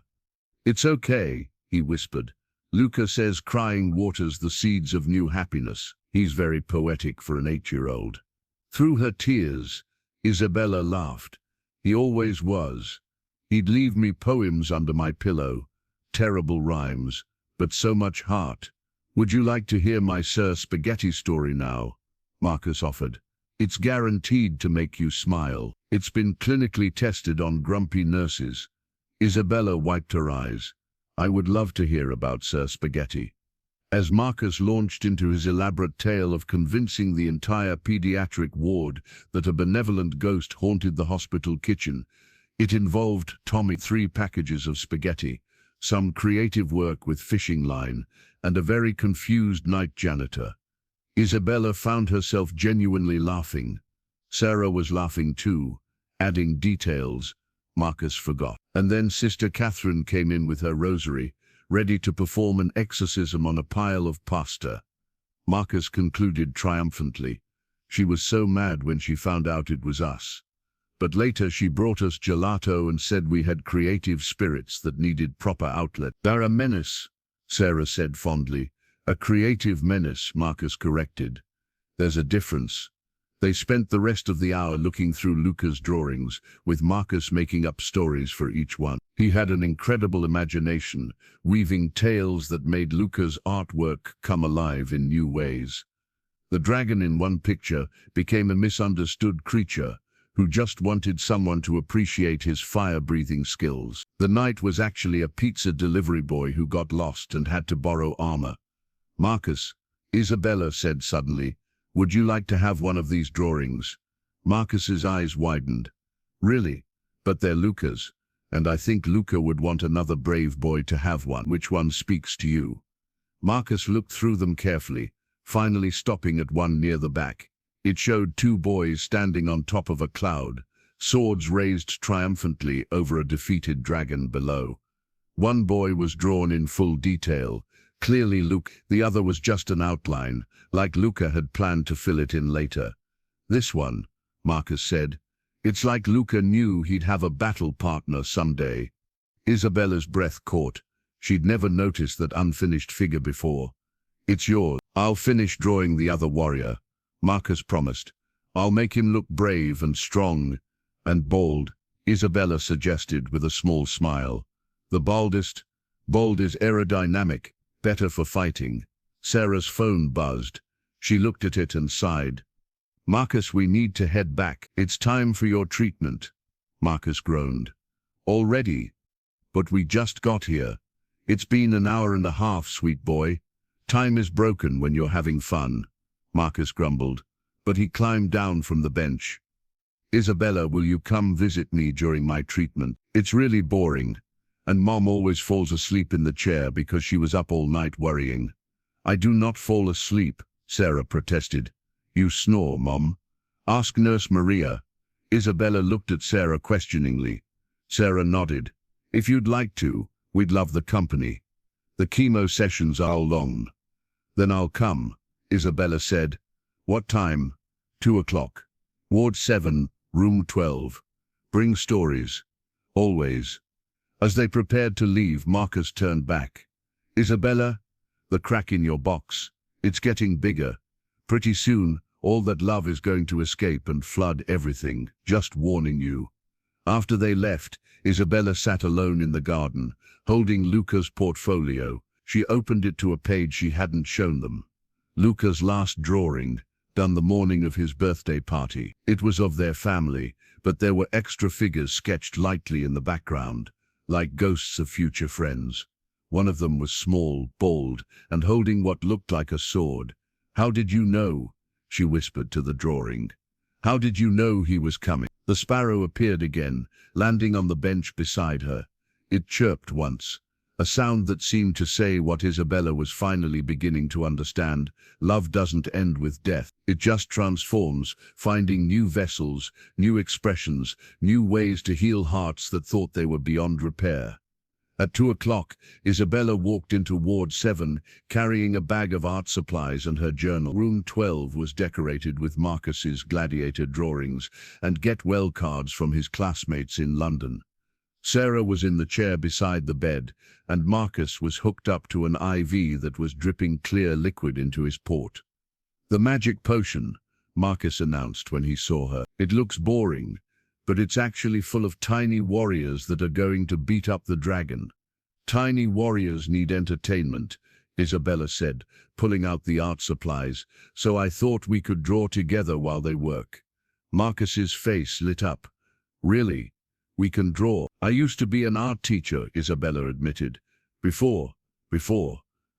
It's okay, he whispered. Luca says crying waters the seeds of new happiness. He's very poetic for an 8-year-old. Through her tears, Isabella laughed. He always was. He'd leave me poems under my pillow, terrible rhymes, but so much heart. Would you like to hear my Sir Spaghetti story now? Marcus offered. It's guaranteed to make you smile. It's been clinically tested on grumpy nurses. Isabella wiped her eyes. I would love to hear about Sir Spaghetti. As Marcus launched into his elaborate tale of convincing the entire pediatric ward that a benevolent ghost haunted the hospital kitchen, it involved Tommy 3 packages of spaghetti, some creative work with fishing line, and a very confused night janitor. Isabella found herself genuinely laughing. Sarah was laughing too, adding details Marcus forgot. And then Sister Catherine came in with her rosary, ready to perform an exorcism on a pile of pasta. Marcus concluded triumphantly. She was so mad when she found out it was us. But later she brought us gelato and said we had creative spirits that needed proper outlet. They're a menace, Sarah said fondly. A creative menace, Marcus corrected. There's a difference. They spent the rest of the hour looking through Luca's drawings, with Marcus making up stories for each one. He had an incredible imagination, weaving tales that made Luca's artwork come alive in new ways. The dragon in one picture became a misunderstood creature who just wanted someone to appreciate his fire-breathing skills. The knight was actually a pizza delivery boy who got lost and had to borrow armor. Marcus, Isabella said suddenly, would you like to have one of these drawings? Marcus's eyes widened. Really? But they're Luca's, and I think Luca would want another brave boy to have one. Which one speaks to you? Marcus looked through them carefully, finally stopping at one near the back. It showed 2 boys standing on top of a cloud, swords raised triumphantly over a defeated dragon below. One boy was drawn in full detail, clearly Luke, the other was just an outline, like Luca had planned to fill it in later. This one, Marcus said, it's like Luca knew he'd have a battle partner someday. Isabella's breath caught. She'd never noticed that unfinished figure before. It's yours. I'll finish drawing the other warrior, Marcus promised. I'll make him look brave and strong and bold, Isabella suggested with a small smile. The baldest? Bold is aerodynamic, better for fighting. Sarah's phone buzzed. She looked at it and sighed. Marcus, we need to head back. It's time for your treatment. Marcus groaned. Already? But we just got here. It's been an hour and a half, sweet boy. Time is broken when you're having fun. Marcus grumbled, but he climbed down from the bench. Isabella, will you come visit me during my treatment? It's really boring, and Mom always falls asleep in the chair because she was up all night worrying. I do not fall asleep, Sarah protested. You snore, Mom. Ask Nurse Maria. Isabella looked at Sarah questioningly. Sarah nodded. If you'd like to, we'd love the company. The chemo sessions are long. Then I'll come, Isabella said. What time? 2 o'clock. Ward 7, room 12. Bring stories. Always. As they prepared to leave, Marcus turned back. Isabella, the crack in your box. It's getting bigger. Pretty soon, all that love is going to escape and flood everything. Just warning you. After they left, Isabella sat alone in the garden, holding Luca's portfolio. She opened it to a page she hadn't shown them. Luca's last drawing, done the morning of his birthday party. It was of their family, but there were extra figures sketched lightly in the background, like ghosts of future friends. One of them was small, bald, and holding what looked like a sword. How did you know? She whispered to the drawing. How did you know he was coming? The sparrow appeared again, landing on the bench beside her. It chirped once, a sound that seemed to say what Isabella was finally beginning to understand. Love doesn't end with death. It just transforms, finding new vessels, new expressions, new ways to heal hearts that thought they were beyond repair. At 2 o'clock, Isabella walked into Ward 7, carrying a bag of art supplies and her journal. Room 12 was decorated with Marcus's Gladiator drawings and get-well cards from his classmates in London. Sarah was in the chair beside the bed, and Marcus was hooked up to an IV that was dripping clear liquid into his port. The magic potion, Marcus announced when he saw her. It looks boring, but it's actually full of tiny warriors that are going to beat up the dragon. Tiny warriors need entertainment, Isabella said, pulling out the art supplies, so I thought we could draw together while they work. Marcus's face lit up. Really? We can draw. I used to be an art teacher, Isabella admitted. Before.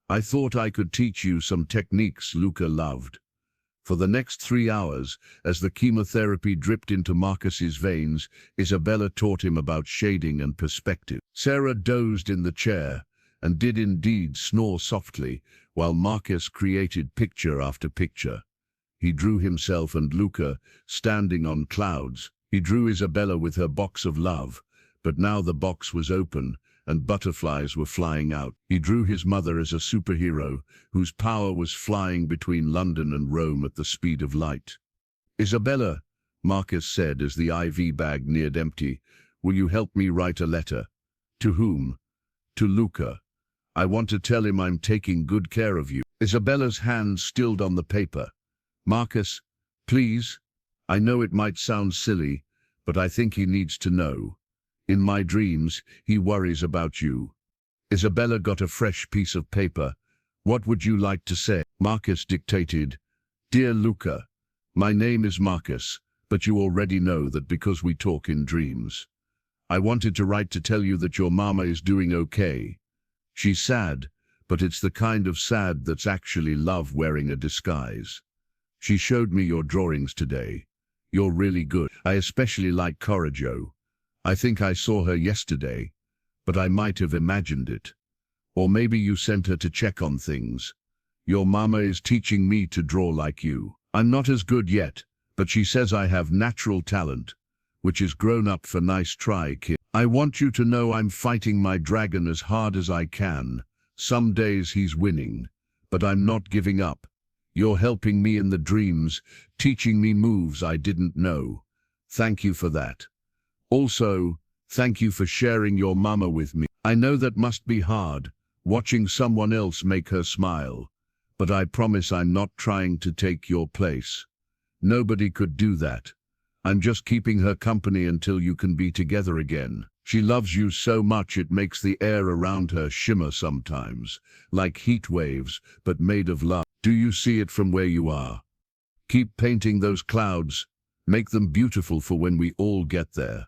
I thought I could teach you some techniques Luca loved. For the next 3 hours, as the chemotherapy dripped into Marcus's veins, Isabella taught him about shading and perspective. Sarah dozed in the chair, and did indeed snore softly, while Marcus created picture after picture. He drew himself and Luca, standing on clouds. He drew Isabella with her box of love, but now the box was open, and butterflies were flying out. He drew his mother as a superhero, whose power was flying between London and Rome at the speed of light. "Isabella," Marcus said as the IV bag neared empty, "will you help me write a letter?" "To whom?" "To Luca. I want to tell him I'm taking good care of you." Isabella's hand stilled on the paper. "Marcus, please. I know it might sound silly, but I think he needs to know. In my dreams, he worries about you." Isabella got a fresh piece of paper. "What would you like to say?" Marcus dictated, "Dear Luca, my name is Marcus, but you already know that because we talk in dreams. I wanted to write to tell you that your mama is doing okay. She's sad, but it's the kind of sad that's actually love wearing a disguise. She showed me your drawings today. You're really good. I especially like Coraggio. I think I saw her yesterday, but I might have imagined it. Or maybe you sent her to check on things. Your mama is teaching me to draw like you. I'm not as good yet, but she says I have natural talent, which is grown up for nice try, kid. I want you to know I'm fighting my dragon as hard as I can. Some days he's winning, but I'm not giving up. You're helping me in the dreams, teaching me moves I didn't know. Thank you for that. Also, thank you for sharing your mama with me. I know that must be hard, watching someone else make her smile, but I promise I'm not trying to take your place. Nobody could do that. I'm just keeping her company until you can be together again. She loves you so much it makes the air around her shimmer sometimes, like heat waves, but made of love. Do you see it from where you are? Keep painting those clouds. Make them beautiful for when we all get there.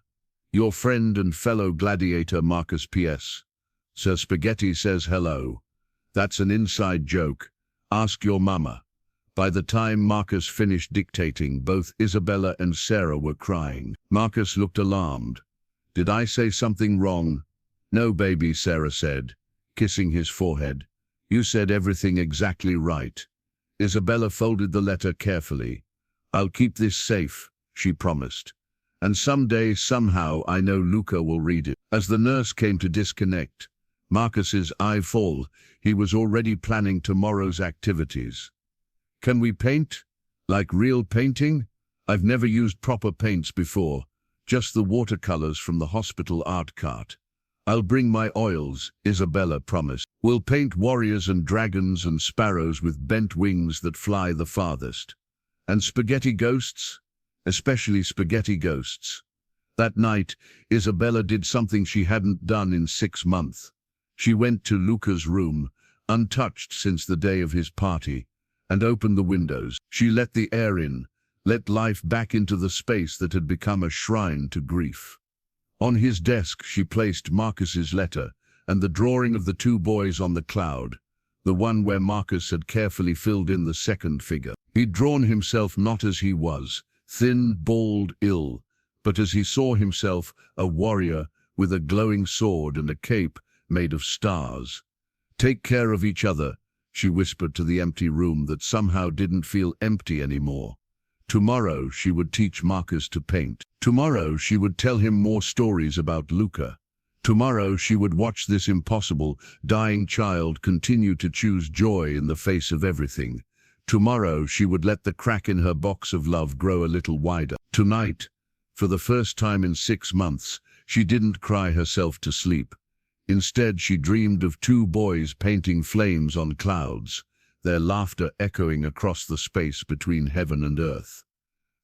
Your friend and fellow gladiator Marcus P.S. Sir Spaghetti says hello. That's an inside joke. Ask your mama. By the time Marcus finished dictating, both Isabella and Sarah were crying. Marcus looked alarmed. Did I say something wrong? No, baby, Sarah said, kissing his forehead. You said everything exactly right. Isabella folded the letter carefully. I'll keep this safe, she promised. And someday, somehow, I know Luca will read it. As the nurse came to disconnect, Marcus's eye full, he was already planning tomorrow's activities. Can we paint? Like real painting? I've never used proper paints before, just the watercolors from the hospital art cart. I'll bring my oils, Isabella promised. We'll paint warriors and dragons and sparrows with bent wings that fly the farthest. And spaghetti ghosts? Especially spaghetti ghosts. That night, Isabella did something she hadn't done in 6 months. She went to Luca's room, untouched since the day of his party, and opened the windows. She let the air in, let life back into the space that had become a shrine to grief. On his desk she placed Marcus's letter and the drawing of the 2 boys on the cloud, the one where Marcus had carefully filled in the second figure. He'd drawn himself not as he was, thin, bald, ill, but as he saw himself, a warrior with a glowing sword and a cape made of stars. Take care of each other, she whispered to the empty room that somehow didn't feel empty anymore. Tomorrow she would teach Marcus to paint. Tomorrow she would tell him more stories about Luca. Tomorrow she would watch this impossible, dying child continue to choose joy in the face of everything. Tomorrow she would let the crack in her box of love grow a little wider. Tonight, for the first time in 6 months, she didn't cry herself to sleep. Instead, she dreamed of 2 boys painting flames on clouds, their laughter echoing across the space between heaven and earth.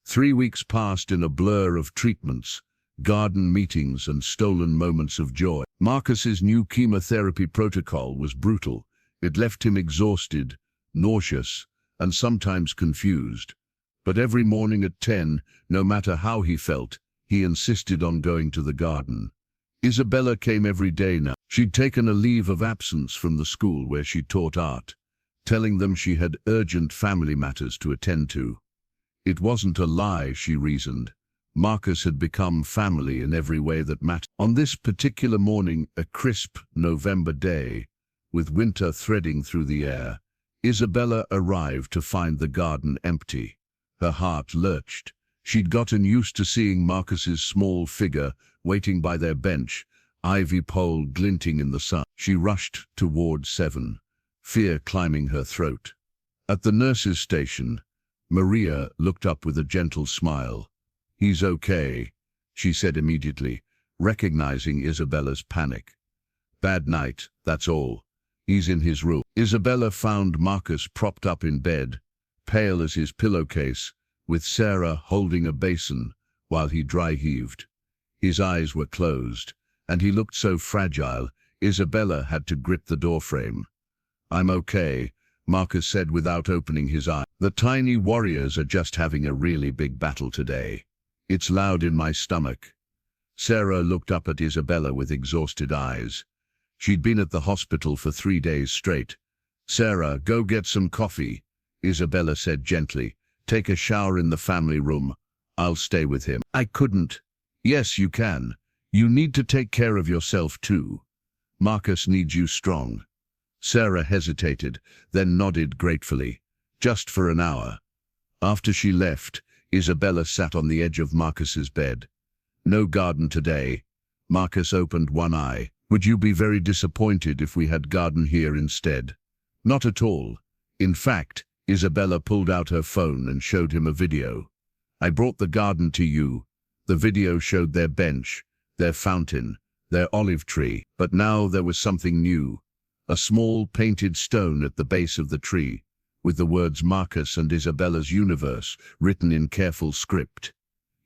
3 weeks passed in a blur of treatments, garden meetings and stolen moments of joy. Marcus's new chemotherapy protocol was brutal. It left him exhausted, nauseous, and sometimes confused. But every morning at 10, no matter how he felt, he insisted on going to the garden. Isabella came every day now. She'd taken a leave of absence from the school where she taught art, telling them she had urgent family matters to attend to. It wasn't a lie, she reasoned. Marcus had become family in every way that mattered. On this particular morning, a crisp November day, with winter threading through the air, Isabella arrived to find the garden empty. Her heart lurched. She'd gotten used to seeing Marcus's small figure waiting by their bench, ivy pole glinting in the sun. She rushed toward 7, fear climbing her throat. At the nurse's station, Maria looked up with a gentle smile. "He's okay," she said immediately, recognizing Isabella's panic. "Bad night, that's all. He's in his room." Isabella found Marcus propped up in bed, pale as his pillowcase, with Sarah holding a basin while he dry-heaved. His eyes were closed, and he looked so fragile, Isabella had to grip the doorframe. "I'm okay," Marcus said without opening his eye. "The tiny warriors are just having a really big battle today. It's loud in my stomach." Sarah looked up at Isabella with exhausted eyes. She'd been at the hospital for 3 days straight. "Sarah, go get some coffee," Isabella said gently. "Take a shower in the family room. I'll stay with him." "I couldn't." "Yes, you can. You need to take care of yourself too. Marcus needs you strong." Sarah hesitated, then nodded gratefully. "Just for an hour." After she left, Isabella sat on the edge of Marcus's bed. "No garden today." Marcus opened one eye. "Would you be very disappointed if we had garden here instead?" "Not at all. In fact," Isabella pulled out her phone and showed him a video. "I brought the garden to you." The video showed their bench, their fountain, their olive tree. But now there was something new. A small painted stone at the base of the tree, with the words Marcus and Isabella's universe written in careful script.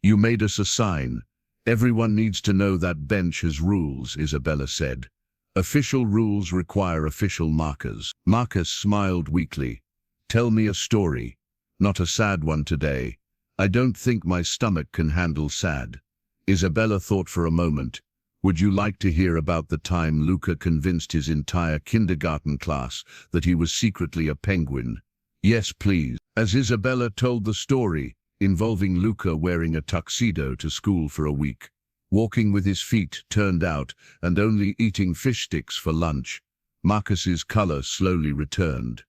"You made us a sign. Everyone needs to know that bench has rules," Isabella said. "Official rules require official markers." Marcus smiled weakly. "Tell me a story. Not a sad one today. I don't think my stomach can handle sad." Isabella thought for a moment. "Would you like to hear about the time Luca convinced his entire kindergarten class that he was secretly a penguin?" "Yes, please." As Isabella told the story, involving Luca wearing a tuxedo to school for a week, walking with his feet turned out and only eating fish sticks for lunch, Marcus's color slowly returned.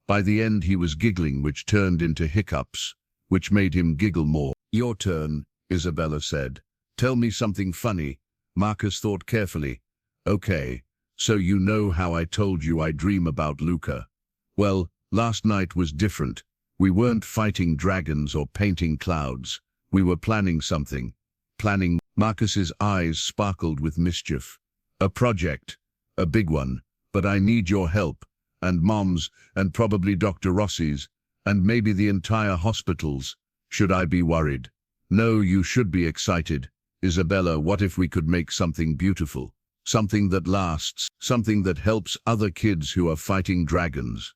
By the end he was giggling, which turned into hiccups, which made him giggle more. "Your turn," Isabella said. "Tell me something funny." Marcus thought carefully. "Okay, so you know how I told you I dream about Luca? Well, last night was different. We weren't fighting dragons or painting clouds. We were planning something. Planning." Marcus's eyes sparkled with mischief. "A project. A big one. But I need your help. And Mom's, and probably Dr. Rossi's, and maybe the entire hospital's. Should I be worried?" "No, you should be excited. Isabella, what if we could make something beautiful? Something that lasts, something that helps other kids who are fighting dragons."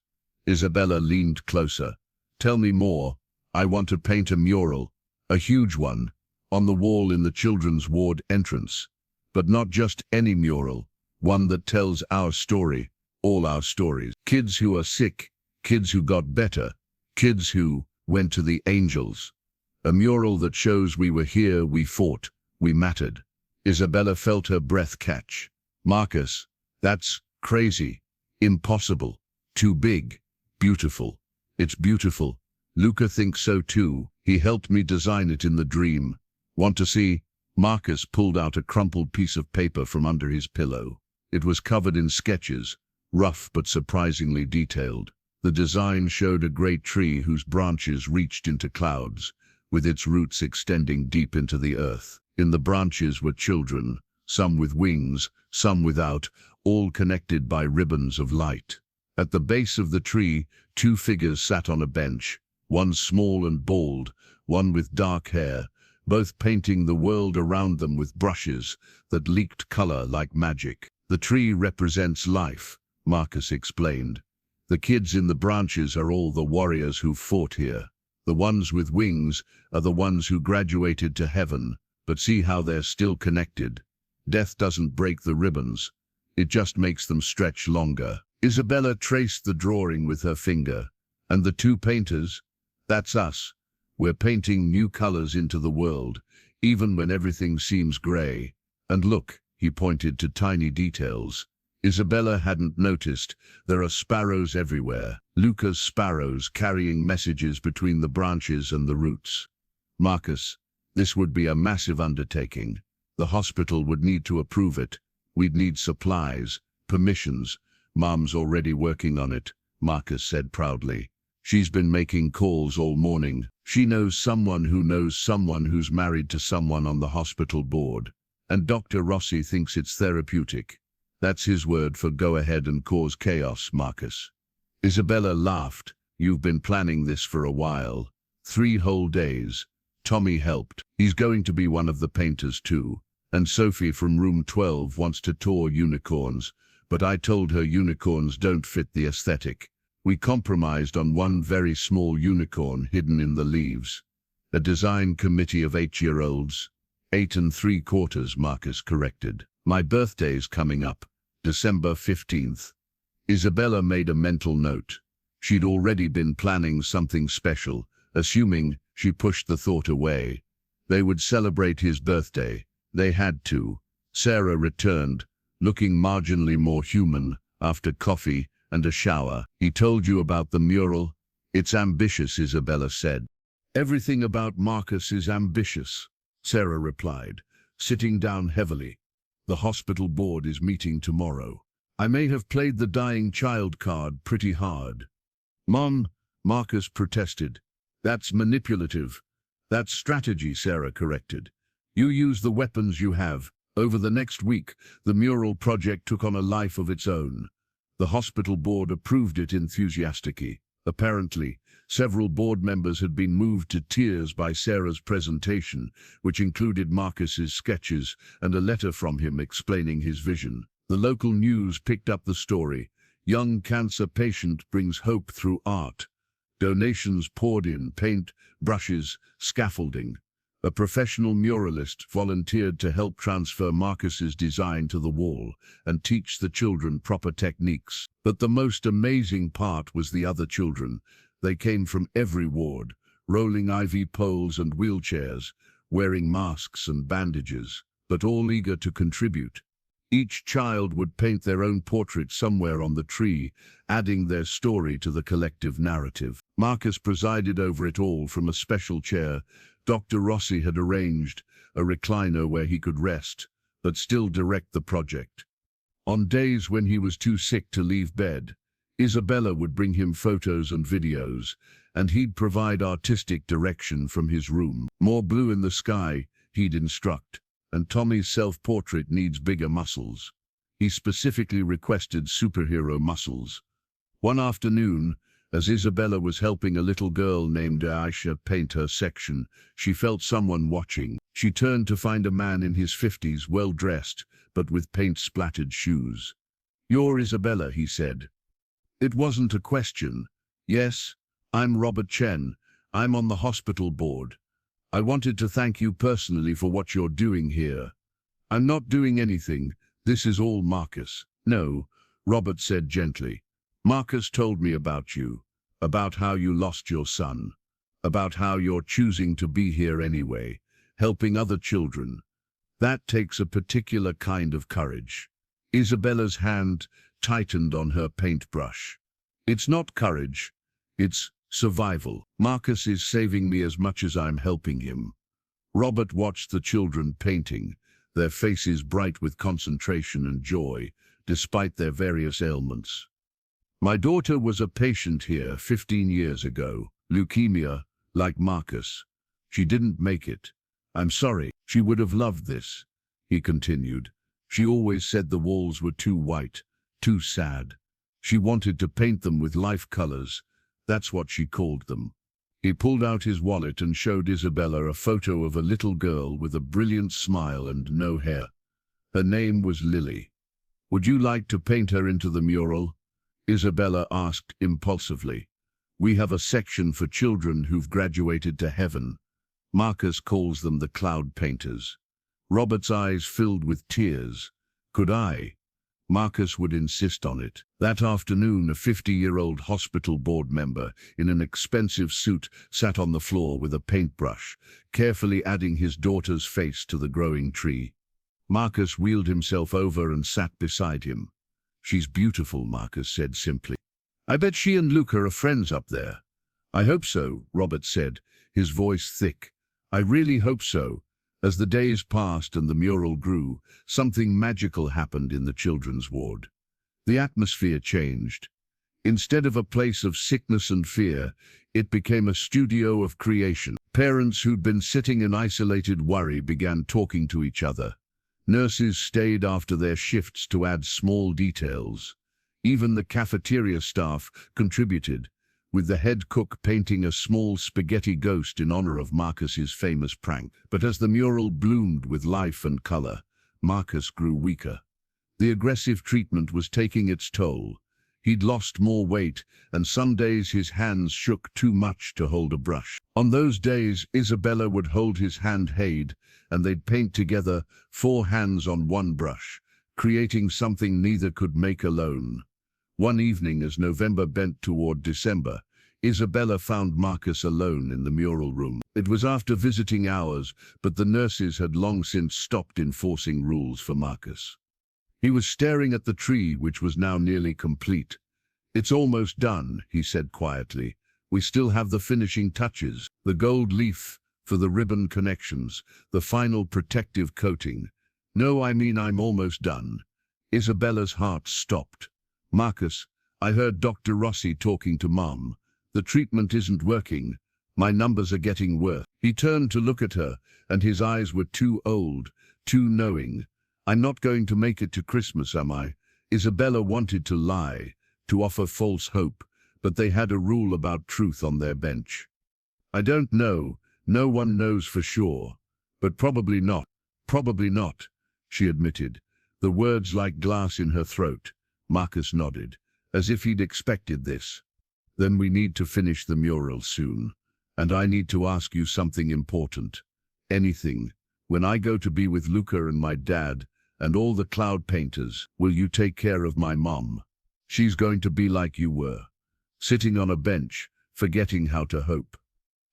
Isabella leaned closer. "Tell me more. I want to paint a mural, a huge one, on the wall in the children's ward entrance. But not just any mural, one that tells our story, all our stories. Kids who are sick, kids who got better, kids who went to the angels. A mural that shows we were here, we fought, we mattered." Isabella felt her breath catch. "Marcus, that's crazy. Impossible. Too big. Beautiful. It's beautiful. Luca thinks so too. He helped me design it in the dream. Want to see?" Marcus pulled out a crumpled piece of paper from under his pillow. It was covered in sketches, rough but surprisingly detailed. The design showed a great tree whose branches reached into clouds, with its roots extending deep into the earth. In the branches were children, some with wings, some without, all connected by ribbons of light. At the base of the tree, 2 figures sat on a bench, one small and bald, one with dark hair, both painting the world around them with brushes that leaked color like magic. The tree represents life, Marcus explained. The kids in the branches are all the warriors who fought here. The ones with wings are the ones who graduated to heaven, but see how they're still connected. Death doesn't break the ribbons, it just makes them stretch longer. Isabella traced the drawing with her finger. And the two painters? That's us. We're painting new colors into the world, even when everything seems gray. And look, he pointed to tiny details. Isabella hadn't noticed. There are sparrows everywhere. Luca's sparrows carrying messages between the branches and the roots. Marcus, this would be a massive undertaking. The hospital would need to approve it. We'd need supplies, permissions. Mom's already working on it, Marcus said proudly. She's been making calls all morning. She knows someone who's married to someone on the hospital board. And Dr. Rossi thinks it's therapeutic. That's his word for go ahead and cause chaos, Marcus. Isabella laughed. You've been planning this for a while. 3 whole days. Tommy helped. He's going to be one of the painters too. And Sophie from room 12 wants to tour unicorns, but I told her unicorns don't fit the aesthetic. We compromised on one very small unicorn hidden in the leaves. A design committee of 8-year-olds. 8 3/4, Marcus corrected. My birthday's coming up, December 15th. Isabella made a mental note. She'd already been planning something special, assuming she pushed the thought away. They would celebrate his birthday. They had to. Sarah returned, looking marginally more human, after coffee and a shower. He told you about the mural? It's ambitious, Isabella said. Everything about Marcus is ambitious, Sarah replied, sitting down heavily. The hospital board is meeting tomorrow. I may have played the dying child card pretty hard. Mom, Marcus protested. That's manipulative. That's strategy, Sarah corrected. You use the weapons you have. Over the next week, the mural project took on a life of its own. The hospital board approved it enthusiastically. Apparently, several board members had been moved to tears by Sarah's presentation, which included Marcus's sketches and a letter from him explaining his vision. The local news picked up the story. Young cancer patient brings hope through art. Donations poured in: paint, brushes, scaffolding. A professional muralist volunteered to help transfer Marcus's design to the wall and teach the children proper techniques. But the most amazing part was the other children. They came from every ward, rolling IV poles and wheelchairs, wearing masks and bandages, but all eager to contribute. Each child would paint their own portrait somewhere on the tree, adding their story to the collective narrative. Marcus presided over it all from a special chair. Dr. Rossi had arranged a recliner where he could rest, but still direct the project. On days when he was too sick to leave bed, Isabella would bring him photos and videos, and he'd provide artistic direction from his room. More blue in the sky, he'd instruct, and Tommy's self-portrait needs bigger muscles. He specifically requested superhero muscles. One afternoon, as Isabella was helping a little girl named Aisha paint her section, she felt someone watching. She turned to find a man in his 50s, well-dressed, but with paint-splattered shoes. "You're Isabella," he said. It wasn't a question. "Yes, I'm Robert Chen. I'm on the hospital board. I wanted to thank you personally for what you're doing here." "I'm not doing anything. This is all Marcus." "No," Robert said gently. "Marcus told me about you, about how you lost your son, about how you're choosing to be here anyway, helping other children. That takes a particular kind of courage." Isabella's hand tightened on her paintbrush. "It's not courage, it's survival. Marcus is saving me as much as I'm helping him." Robert watched the children painting, their faces bright with concentration and joy, despite their various ailments. "My daughter was a patient here 15 years ago, leukemia, like Marcus. She didn't make it. I'm sorry. She would have loved this," he continued. "She always said the walls were too white, too sad. She wanted to paint them with life colors. That's what she called them." He pulled out his wallet and showed Isabella a photo of a little girl with a brilliant smile and no hair. Her name was Lily. "Would you like to paint her into the mural?" Isabella asked impulsively. "We have a section for children who've graduated to heaven. Marcus calls them the cloud painters." Robert's eyes filled with tears. "Could I?" Marcus would insist on it. That afternoon, a 50-year-old hospital board member in an expensive suit sat on the floor with a paintbrush, carefully adding his daughter's face to the growing tree. Marcus wheeled himself over and sat beside him. "She's beautiful," Marcus said simply. "I bet she and Luca are friends up there." "I hope so," Robert said, his voice thick. "I really hope so." As the days passed and the mural grew, something magical happened in the children's ward. The atmosphere changed. Instead of a place of sickness and fear, it became a studio of creation. Parents who'd been sitting in isolated worry began talking to each other. Nurses stayed after their shifts to add small details. Even the cafeteria staff contributed, with the head cook painting a small spaghetti ghost in honor of Marcus's famous prank. But as the mural bloomed with life and color, Marcus grew weaker. The aggressive treatment was taking its toll. He'd lost more weight, and some days his hands shook too much to hold a brush. On those days, Isabella would hold his hand, and they'd paint together, 4 hands on one brush, creating something neither could make alone. One evening, as November bent toward December, Isabella found Marcus alone in the mural room. It was after visiting hours, but the nurses had long since stopped enforcing rules for Marcus. He was staring at the tree, which was now nearly complete. "It's almost done," he said quietly. "We still have the finishing touches, the gold leaf for the ribbon connections, the final protective coating. No, I mean I'm almost done." Isabella's heart stopped. "Marcus, I heard Dr. Rossi talking to Mom. The treatment isn't working. My numbers are getting worse." He turned to look at her, and his eyes were too old, too knowing. "I'm not going to make it to Christmas, am I?" Isabella wanted to lie, to offer false hope, but they had a rule about truth on their bench. "I don't know. No one knows for sure. But probably not." "Probably not," she admitted, the words like glass in her throat. Marcus nodded, as if he'd expected this. "Then we need to finish the mural soon. And I need to ask you something important. Anything. When I go to be with Luca and my dad, and all the cloud painters, will you take care of my mom? She's going to be like you were, sitting on a bench, forgetting how to hope.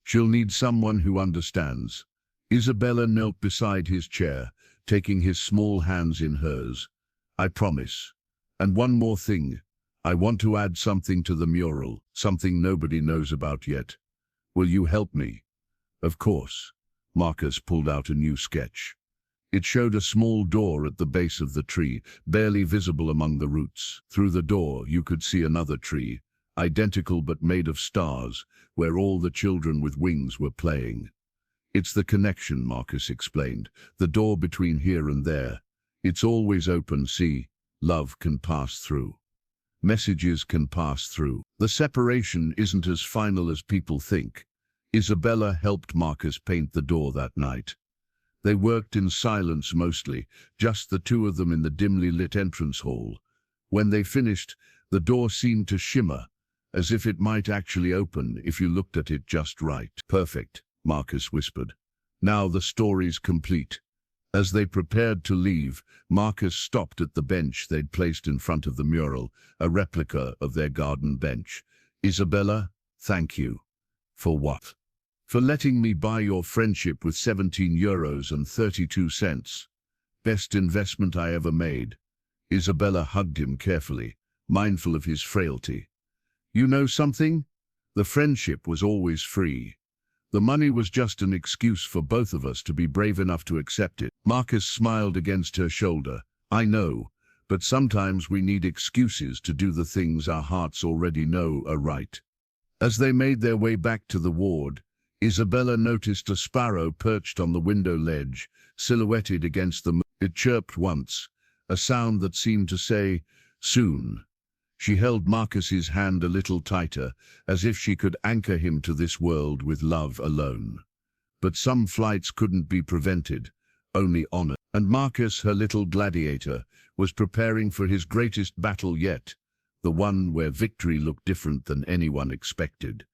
She'll need someone who understands." Isabella knelt beside his chair, taking his small hands in hers. "I promise. And one more thing. I want to add something to the mural, something nobody knows about yet. Will you help me?" "Of course." Marcus pulled out a new sketch. It showed a small door at the base of the tree, barely visible among the roots. Through the door, you could see another tree, identical but made of stars, where all the children with wings were playing. "It's the connection," Marcus explained, "the door between here and there. It's always open, see? Love can pass through. Messages can pass through. The separation isn't as final as people think." Isabella helped Marcus paint the door that night. They worked in silence mostly, just the two of them in the dimly lit entrance hall. When they finished, the door seemed to shimmer, as if it might actually open if you looked at it just right. "Perfect," Marcus whispered. "Now the story's complete." As they prepared to leave, Marcus stopped at the bench they'd placed in front of the mural, a replica of their garden bench. "Isabella, thank you." "For what?" "For letting me buy your friendship with €17.32. Best investment I ever made." Isabella hugged him carefully, mindful of his frailty. "You know something? The friendship was always free. The money was just an excuse for both of us to be brave enough to accept it." Marcus smiled against her shoulder. "I know, but sometimes we need excuses to do the things our hearts already know are right." As they made their way back to the ward, Isabella noticed a sparrow perched on the window ledge, silhouetted against the moon. It chirped once, a sound that seemed to say, "Soon." She held Marcus's hand a little tighter, as if she could anchor him to this world with love alone. But some flights couldn't be prevented, only honored. And Marcus, her little gladiator, was preparing for his greatest battle yet, the one where victory looked different than anyone expected.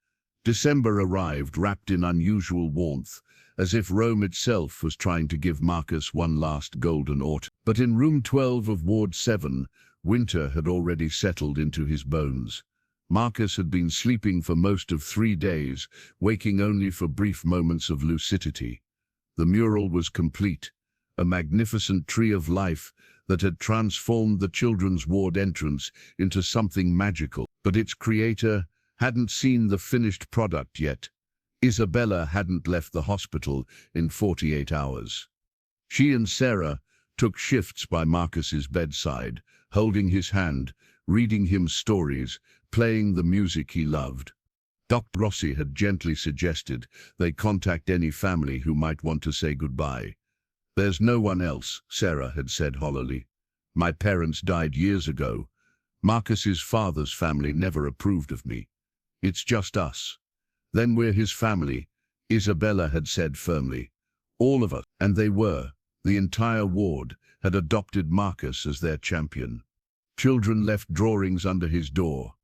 December arrived wrapped in unusual warmth, as if Rome itself was trying to give Marcus one last golden autumn. But in room 12 of Ward 7, winter had already settled into his bones. Marcus had been sleeping for most of 3 days, waking only for brief moments of lucidity. The mural was complete, a magnificent tree of life that had transformed the children's ward entrance into something magical. But its creator hadn't seen the finished product yet. Isabella hadn't left the hospital in 48 hours. She and Sarah took shifts by Marcus's bedside, holding his hand, reading him stories, playing the music he loved. Dr. Rossi had gently suggested they contact any family who might want to say goodbye. "There's no one else," Sarah had said hollowly. "My parents died years ago. Marcus's father's family never approved of me. It's just us." "Then we're his family," Isabella had said firmly. "All of us." And they were. The entire ward had adopted Marcus as their champion. Children left drawings under his door.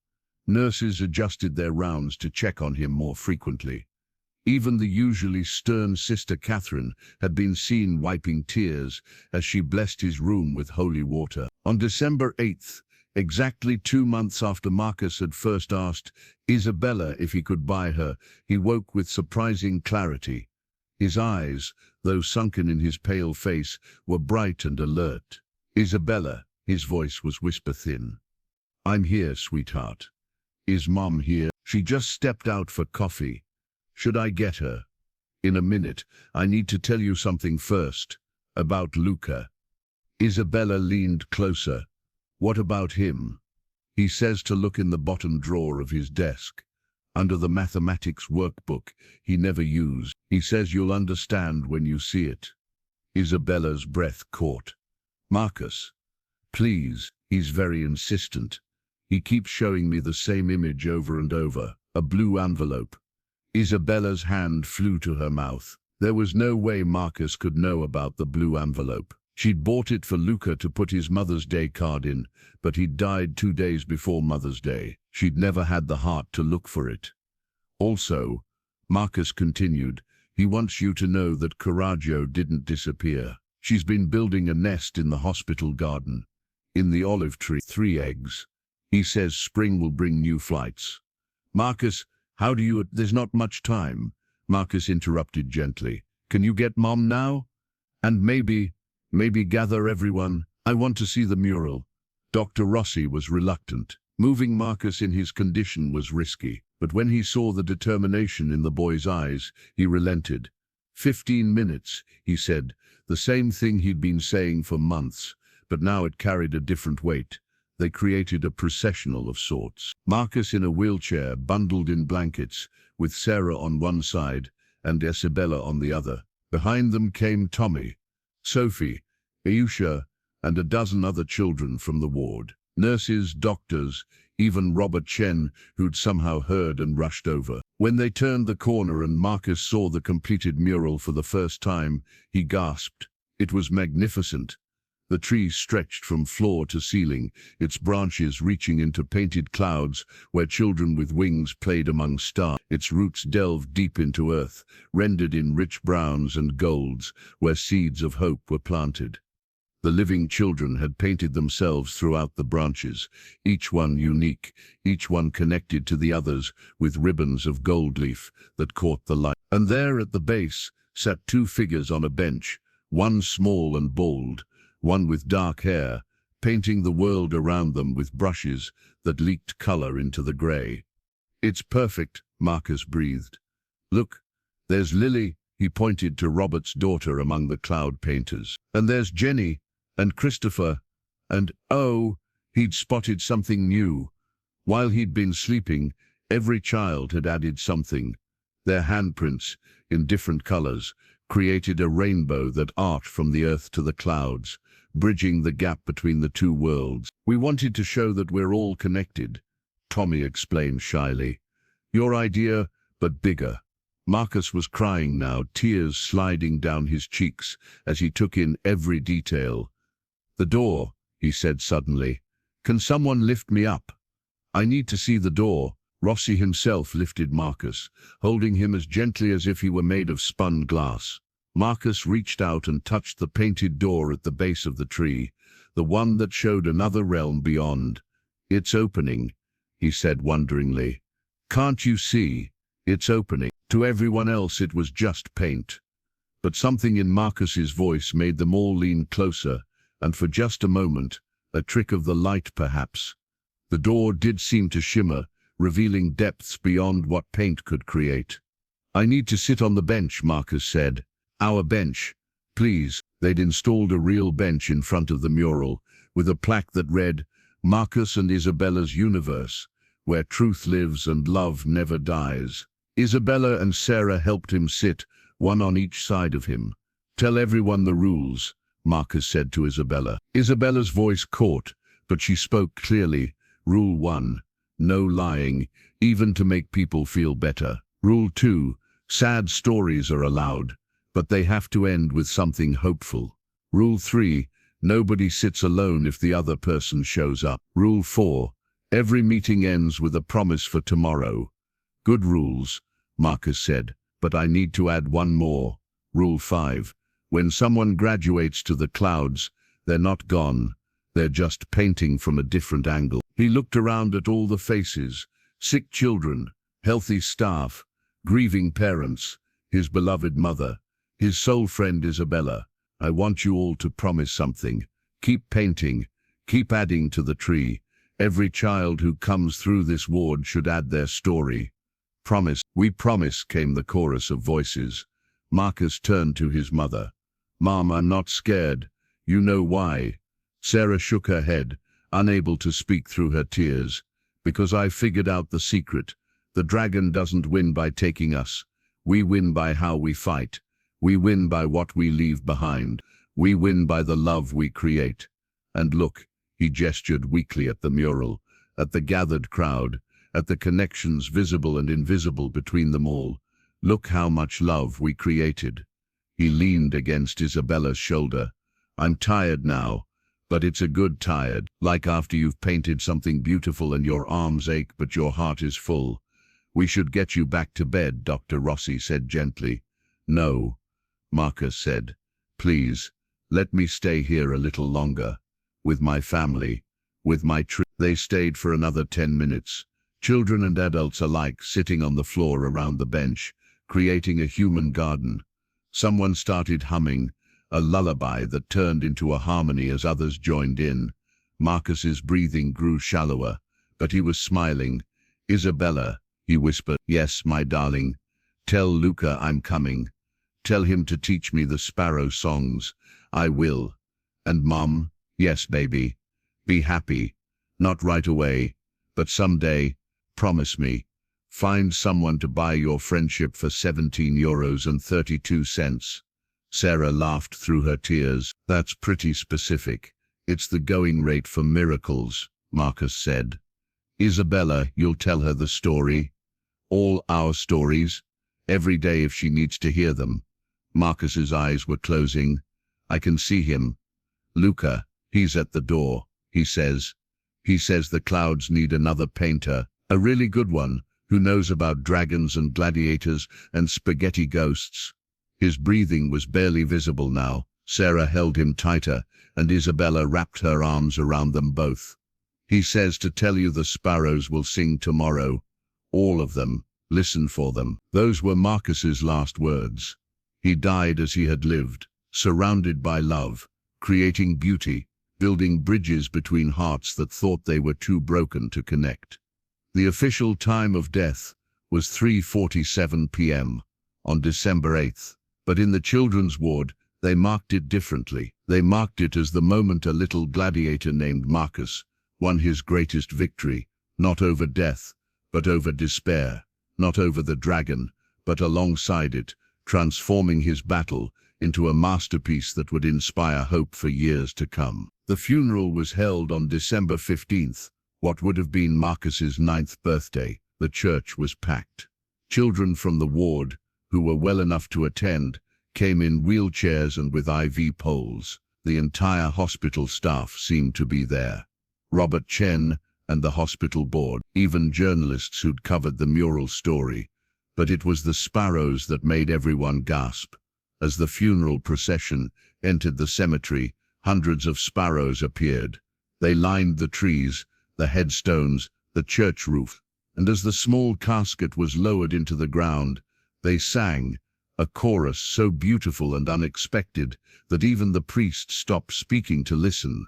Nurses adjusted their rounds to check on him more frequently. Even the usually stern Sister Catherine had been seen wiping tears as she blessed his room with holy water. On December 8th, exactly 2 months after Marcus had first asked Isabella if he could buy her, he woke with surprising clarity. His eyes, though sunken in his pale face, were bright and alert. "Isabella," his voice was whisper-thin. "I'm here, sweetheart." "Is Mom here?" "She just stepped out for coffee." "Should I get her?" "In a minute. I need to tell you something first. About Luca." Isabella leaned closer. "What about him?" "He says to look in the bottom drawer of his desk, under the mathematics workbook he never used. He says you'll understand when you see it." Isabella's breath caught. "Marcus, please, he's very insistent. He keeps showing me the same image over and over, a blue envelope." Isabella's hand flew to her mouth. There was no way Marcus could know about the blue envelope. She'd bought it for Luca to put his Mother's Day card in, but he'd died 2 days before Mother's Day. She'd never had the heart to look for it. "Also," Marcus continued, "he wants you to know that Coraggio didn't disappear. She's been building a nest in the hospital garden, in the olive tree, 3 eggs. He says spring will bring new flights." "Marcus, how do you—" "There's not much time," Marcus interrupted gently. "Can you get Mom now? And maybe gather everyone. I want to see the mural." Dr. Rossi was reluctant. Moving Marcus in his condition was risky, but when he saw the determination in the boy's eyes, he relented. 15 minutes, he said, the same thing he'd been saying for months, but now it carried a different weight. They created a processional of sorts. Marcus in a wheelchair, bundled in blankets, with Sarah on one side and Isabella on the other. Behind them came Tommy, Sophie, Ayusha, and a dozen other children from the ward. Nurses, doctors, even Robert Chen, who'd somehow heard and rushed over. When they turned the corner and Marcus saw the completed mural for the first time, he gasped. It was magnificent. The tree stretched from floor to ceiling, its branches reaching into painted clouds where children with wings played among stars. Its roots delved deep into earth, rendered in rich browns and golds where seeds of hope were planted. The living children had painted themselves throughout the branches, each one unique, each one connected to the others with ribbons of gold leaf that caught the light. And there at the base sat 2 figures on a bench, one small and bold, one with dark hair, painting the world around them with brushes that leaked color into the gray. "It's perfect," Marcus breathed. "Look, there's Lily," he pointed to Robert's daughter among the cloud painters. "And there's Jenny, and Christopher, and oh," he'd spotted something new. While he'd been sleeping, every child had added something. Their handprints, in different colors, created a rainbow that arched from the earth to the clouds, bridging the gap between the two worlds. "We wanted to show that we're all connected," Tommy explained shyly. "Your idea, but bigger." Marcus was crying now, tears sliding down his cheeks as he took in every detail. "The door," he said suddenly. "Can someone lift me up? I need to see the door." Rossi himself lifted Marcus, holding him as gently as if he were made of spun glass. Marcus reached out and touched the painted door at the base of the tree, the one that showed another realm beyond. "It's opening," he said wonderingly. "Can't you see? It's opening." To everyone else it was just paint. But something in Marcus's voice made them all lean closer, and for just a moment, a trick of the light perhaps, the door did seem to shimmer, revealing depths beyond what paint could create. "I need to sit on the bench," Marcus said. "Our bench, please." They'd installed a real bench in front of the mural, with a plaque that read, "Marcus and Isabella's universe, where truth lives and love never dies." Isabella and Sarah helped him sit, one on each side of him. "Tell everyone the rules," Marcus said to Isabella. Isabella's voice caught, but she spoke clearly. "Rule 1. No lying, even to make people feel better. Rule 2. Sad stories are allowed, but they have to end with something hopeful. Rule 3. Nobody sits alone if the other person shows up. Rule 4. Every meeting ends with a promise for tomorrow." "Good rules," Marcus said, "but I need to add one more. Rule 5. When someone graduates to the clouds, they're not gone. They're just painting from a different angle." He looked around at all the faces, sick children, healthy staff, grieving parents, his beloved mother, his soul friend Isabella. "I want you all to promise something. Keep painting, keep adding to the tree. Every child who comes through this ward should add their story. Promise." "We promise," came the chorus of voices. Marcus turned to his mother. "Mom, I'm not scared. You know why?" Sarah shook her head, unable to speak through her tears. "Because I figured out the secret. The dragon doesn't win by taking us. We win by how we fight. We win by what we leave behind. We win by the love we create. And look," he gestured weakly at the mural, at the gathered crowd, at the connections visible and invisible between them all. "Look how much love we created." He leaned against Isabella's shoulder. "I'm tired now, but it's a good tired, like after you've painted something beautiful and your arms ache but your heart is full." "We should get you back to bed," Dr. Rossi said gently. "No," Marcus said. "Please, let me stay here a little longer. With my family, with my tree." They stayed for another 10 minutes, children and adults alike sitting on the floor around the bench, creating a human garden. Someone started humming, a lullaby that turned into a harmony as others joined in. Marcus's breathing grew shallower, but he was smiling. "Isabella," he whispered. "Yes, my darling. Tell Luca I'm coming. Tell him to teach me the sparrow songs. I will. And Mom?" "Yes, baby. Be happy. Not right away, but someday. Promise me. Find someone to buy your friendship for €17.32. Sarah laughed through her tears. "That's pretty specific. It's the going rate for miracles," Marcus said. "Isabella, you'll tell her the story? All our stories? Every day if she needs to hear them." Marcus's eyes were closing. "I can see him. Luca, he's at the door. He says the clouds need another painter, a really good one, who knows about dragons and gladiators and spaghetti ghosts." His breathing was barely visible now. Sarah held him tighter, and Isabella wrapped her arms around them both. "He says to tell you the sparrows will sing tomorrow. All of them. Listen for them." Those were Marcus's last words. He died as he had lived, surrounded by love, creating beauty, building bridges between hearts that thought they were too broken to connect. The official time of death was 3:47 p.m. on December 8th, but in the children's ward, they marked it differently. They marked it as the moment a little gladiator named Marcus won his greatest victory, not over death, but over despair, not over the dragon, but alongside it, transforming his battle into a masterpiece that would inspire hope for years to come. The funeral was held on December 15th, what would have been Marcus's 9th birthday. The church was packed. Children from the ward, who were well enough to attend, came in wheelchairs and with IV poles. The entire hospital staff seemed to be there. Robert Chen and the hospital board, even journalists who'd covered the mural story. But it was the sparrows that made everyone gasp. As the funeral procession entered the cemetery, hundreds of sparrows appeared. They lined the trees, the headstones, the church roof, and as the small casket was lowered into the ground, they sang, a chorus so beautiful and unexpected that even the priest stopped speaking to listen.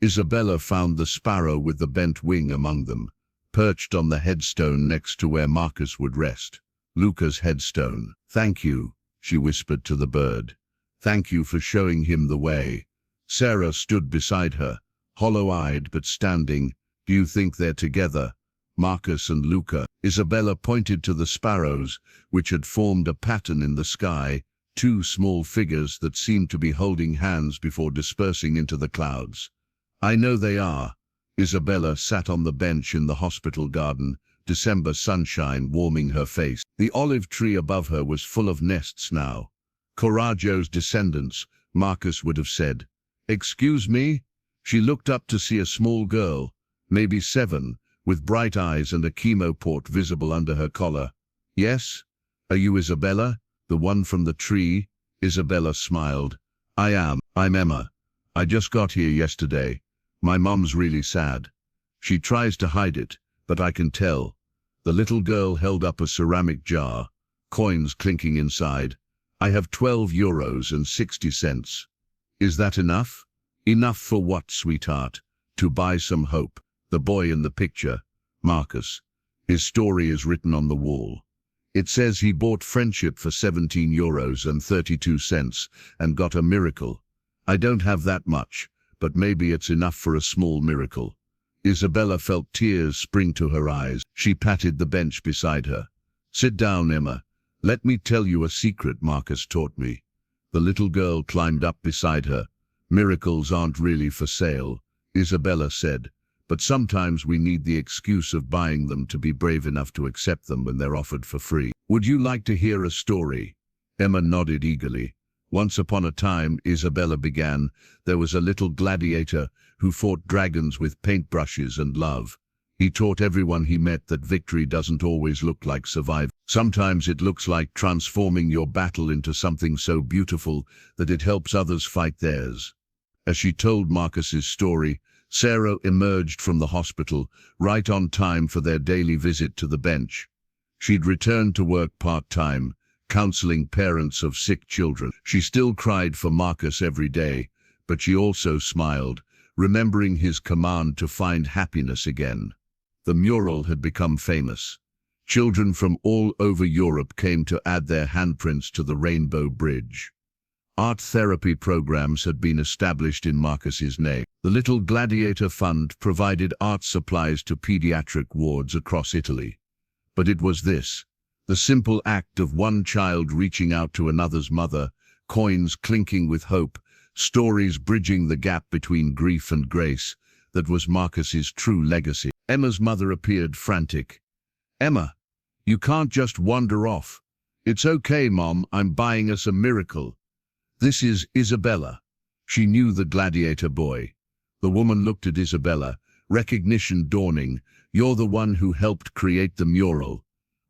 Isabella found the sparrow with the bent wing among them, perched on the headstone next to where Marcus would rest. Luca's headstone. "Thank you," she whispered to the bird. "Thank you for showing him the way." Sarah stood beside her, hollow-eyed but standing. "Do you think they're together? Marcus and Luca?" Isabella pointed to the sparrows, which had formed a pattern in the sky, two small figures that seemed to be holding hands before dispersing into the clouds. "I know they are." Isabella sat on the bench in the hospital garden, December sunshine warming her face. The olive tree above her was full of nests now. Coraggio's descendants, Marcus would have said. "Excuse me?" She looked up to see a small girl, maybe 7, with bright eyes and a chemo port visible under her collar. "Yes? Are you Isabella, the one from the tree?" Isabella smiled. "I am. I'm Emma. I just got here yesterday. My mom's really sad. She tries to hide it, but I can tell." The little girl held up a ceramic jar, coins clinking inside. "I have 12 euros and 60 cents. Is that enough?" "Enough for what, sweetheart?" "To buy some hope." The boy in the picture, Marcus. His story is written on the wall. It says he bought friendship for 17 euros and 32 cents and got a miracle. I don't have that much, but maybe it's enough for a small miracle. Isabella felt tears spring to her eyes. She patted the bench beside her. "Sit down, Emma. Let me tell you a secret Marcus taught me." The little girl climbed up beside her. "Miracles aren't really for sale," Isabella said, "but sometimes we need the excuse of buying them to be brave enough to accept them when they're offered for free. Would you like to hear a story?" Emma nodded eagerly. "Once upon a time," Isabella began, "there was a little gladiator who fought dragons with paintbrushes and love. He taught everyone he met that victory doesn't always look like survival. Sometimes it looks like transforming your battle into something so beautiful that it helps others fight theirs." As she told Marcus's story, Sarah emerged from the hospital, right on time for their daily visit to the bench. She'd returned to work part-time, counseling parents of sick children. She still cried for Marcus every day, but she also smiled, remembering his command to find happiness again. The mural had become famous. Children from all over Europe came to add their handprints to the Rainbow Bridge. Art therapy programs had been established in Marcus's name. The Little Gladiator Fund provided art supplies to pediatric wards across Italy. But it was this, the simple act of one child reaching out to another's mother, coins clinking with hope, stories bridging the gap between grief and grace, that was Marcus's true legacy. Emma's mother appeared frantic. "Emma, you can't just wander off." "It's okay, Mom, I'm buying us a miracle." "This is Isabella." She knew the gladiator boy. The woman looked at Isabella, recognition dawning. "You're the one who helped create the mural."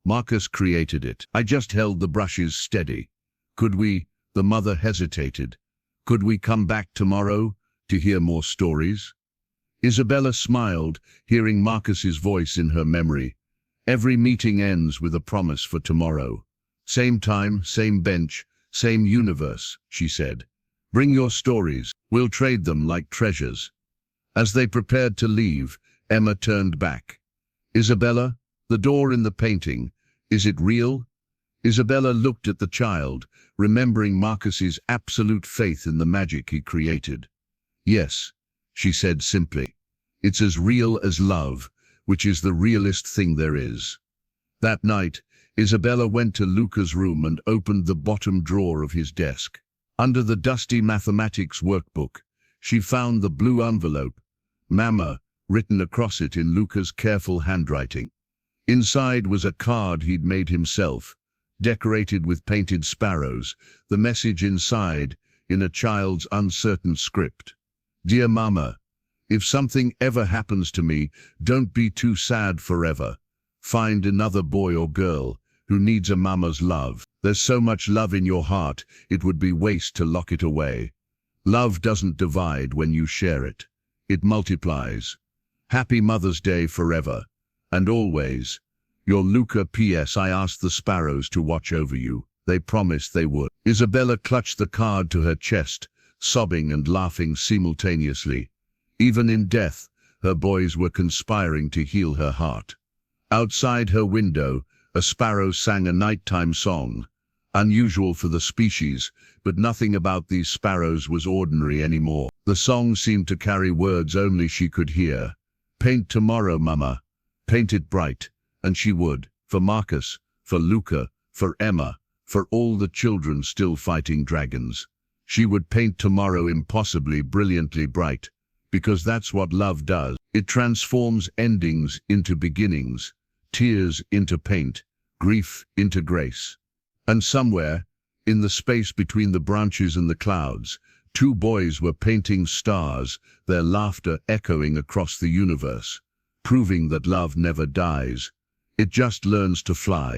"Marcus created it. I just held the brushes steady." "Could we?" The mother hesitated. "Could we come back tomorrow to hear more stories?" Isabella smiled, hearing Marcus's voice in her memory. "Every meeting ends with a promise for tomorrow. Same time, same bench, same universe," she said. "Bring your stories. We'll trade them like treasures." As they prepared to leave, Emma turned back. "Isabella, the door in the painting, is it real?" Isabella looked at the child, remembering Marcus's absolute faith in the magic he created. "Yes," she said simply. "It's as real as love, which is the realest thing there is." That night, Isabella went to Luca's room and opened the bottom drawer of his desk. Under the dusty mathematics workbook, she found the blue envelope, Mama, written across it in Luca's careful handwriting. Inside was a card he'd made himself, decorated with painted sparrows, the message inside, in a child's uncertain script. Dear Mama, if something ever happens to me, don't be too sad forever. Find another boy or girl who needs a mama's love. There's so much love in your heart, it would be waste to lock it away. Love doesn't divide when you share it. It multiplies. Happy Mother's Day forever. And always. Your Luca. P.S. I asked the sparrows to watch over you. They promised they would. Isabella clutched the card to her chest, sobbing and laughing simultaneously. Even in death, her boys were conspiring to heal her heart. Outside her window, a sparrow sang a nighttime song. Unusual for the species, but nothing about these sparrows was ordinary anymore. The song seemed to carry words only she could hear. Paint tomorrow, Mama. Paint it bright. And she would. For Marcus, for Luca, for Emma, for all the children still fighting dragons. She would paint tomorrow impossibly brilliantly bright. Because that's what love does. It transforms endings into beginnings, tears into paint, grief into grace. And somewhere, in the space between the branches and the clouds, two boys were painting stars, their laughter echoing across the universe, proving that love never dies. It just learns to fly.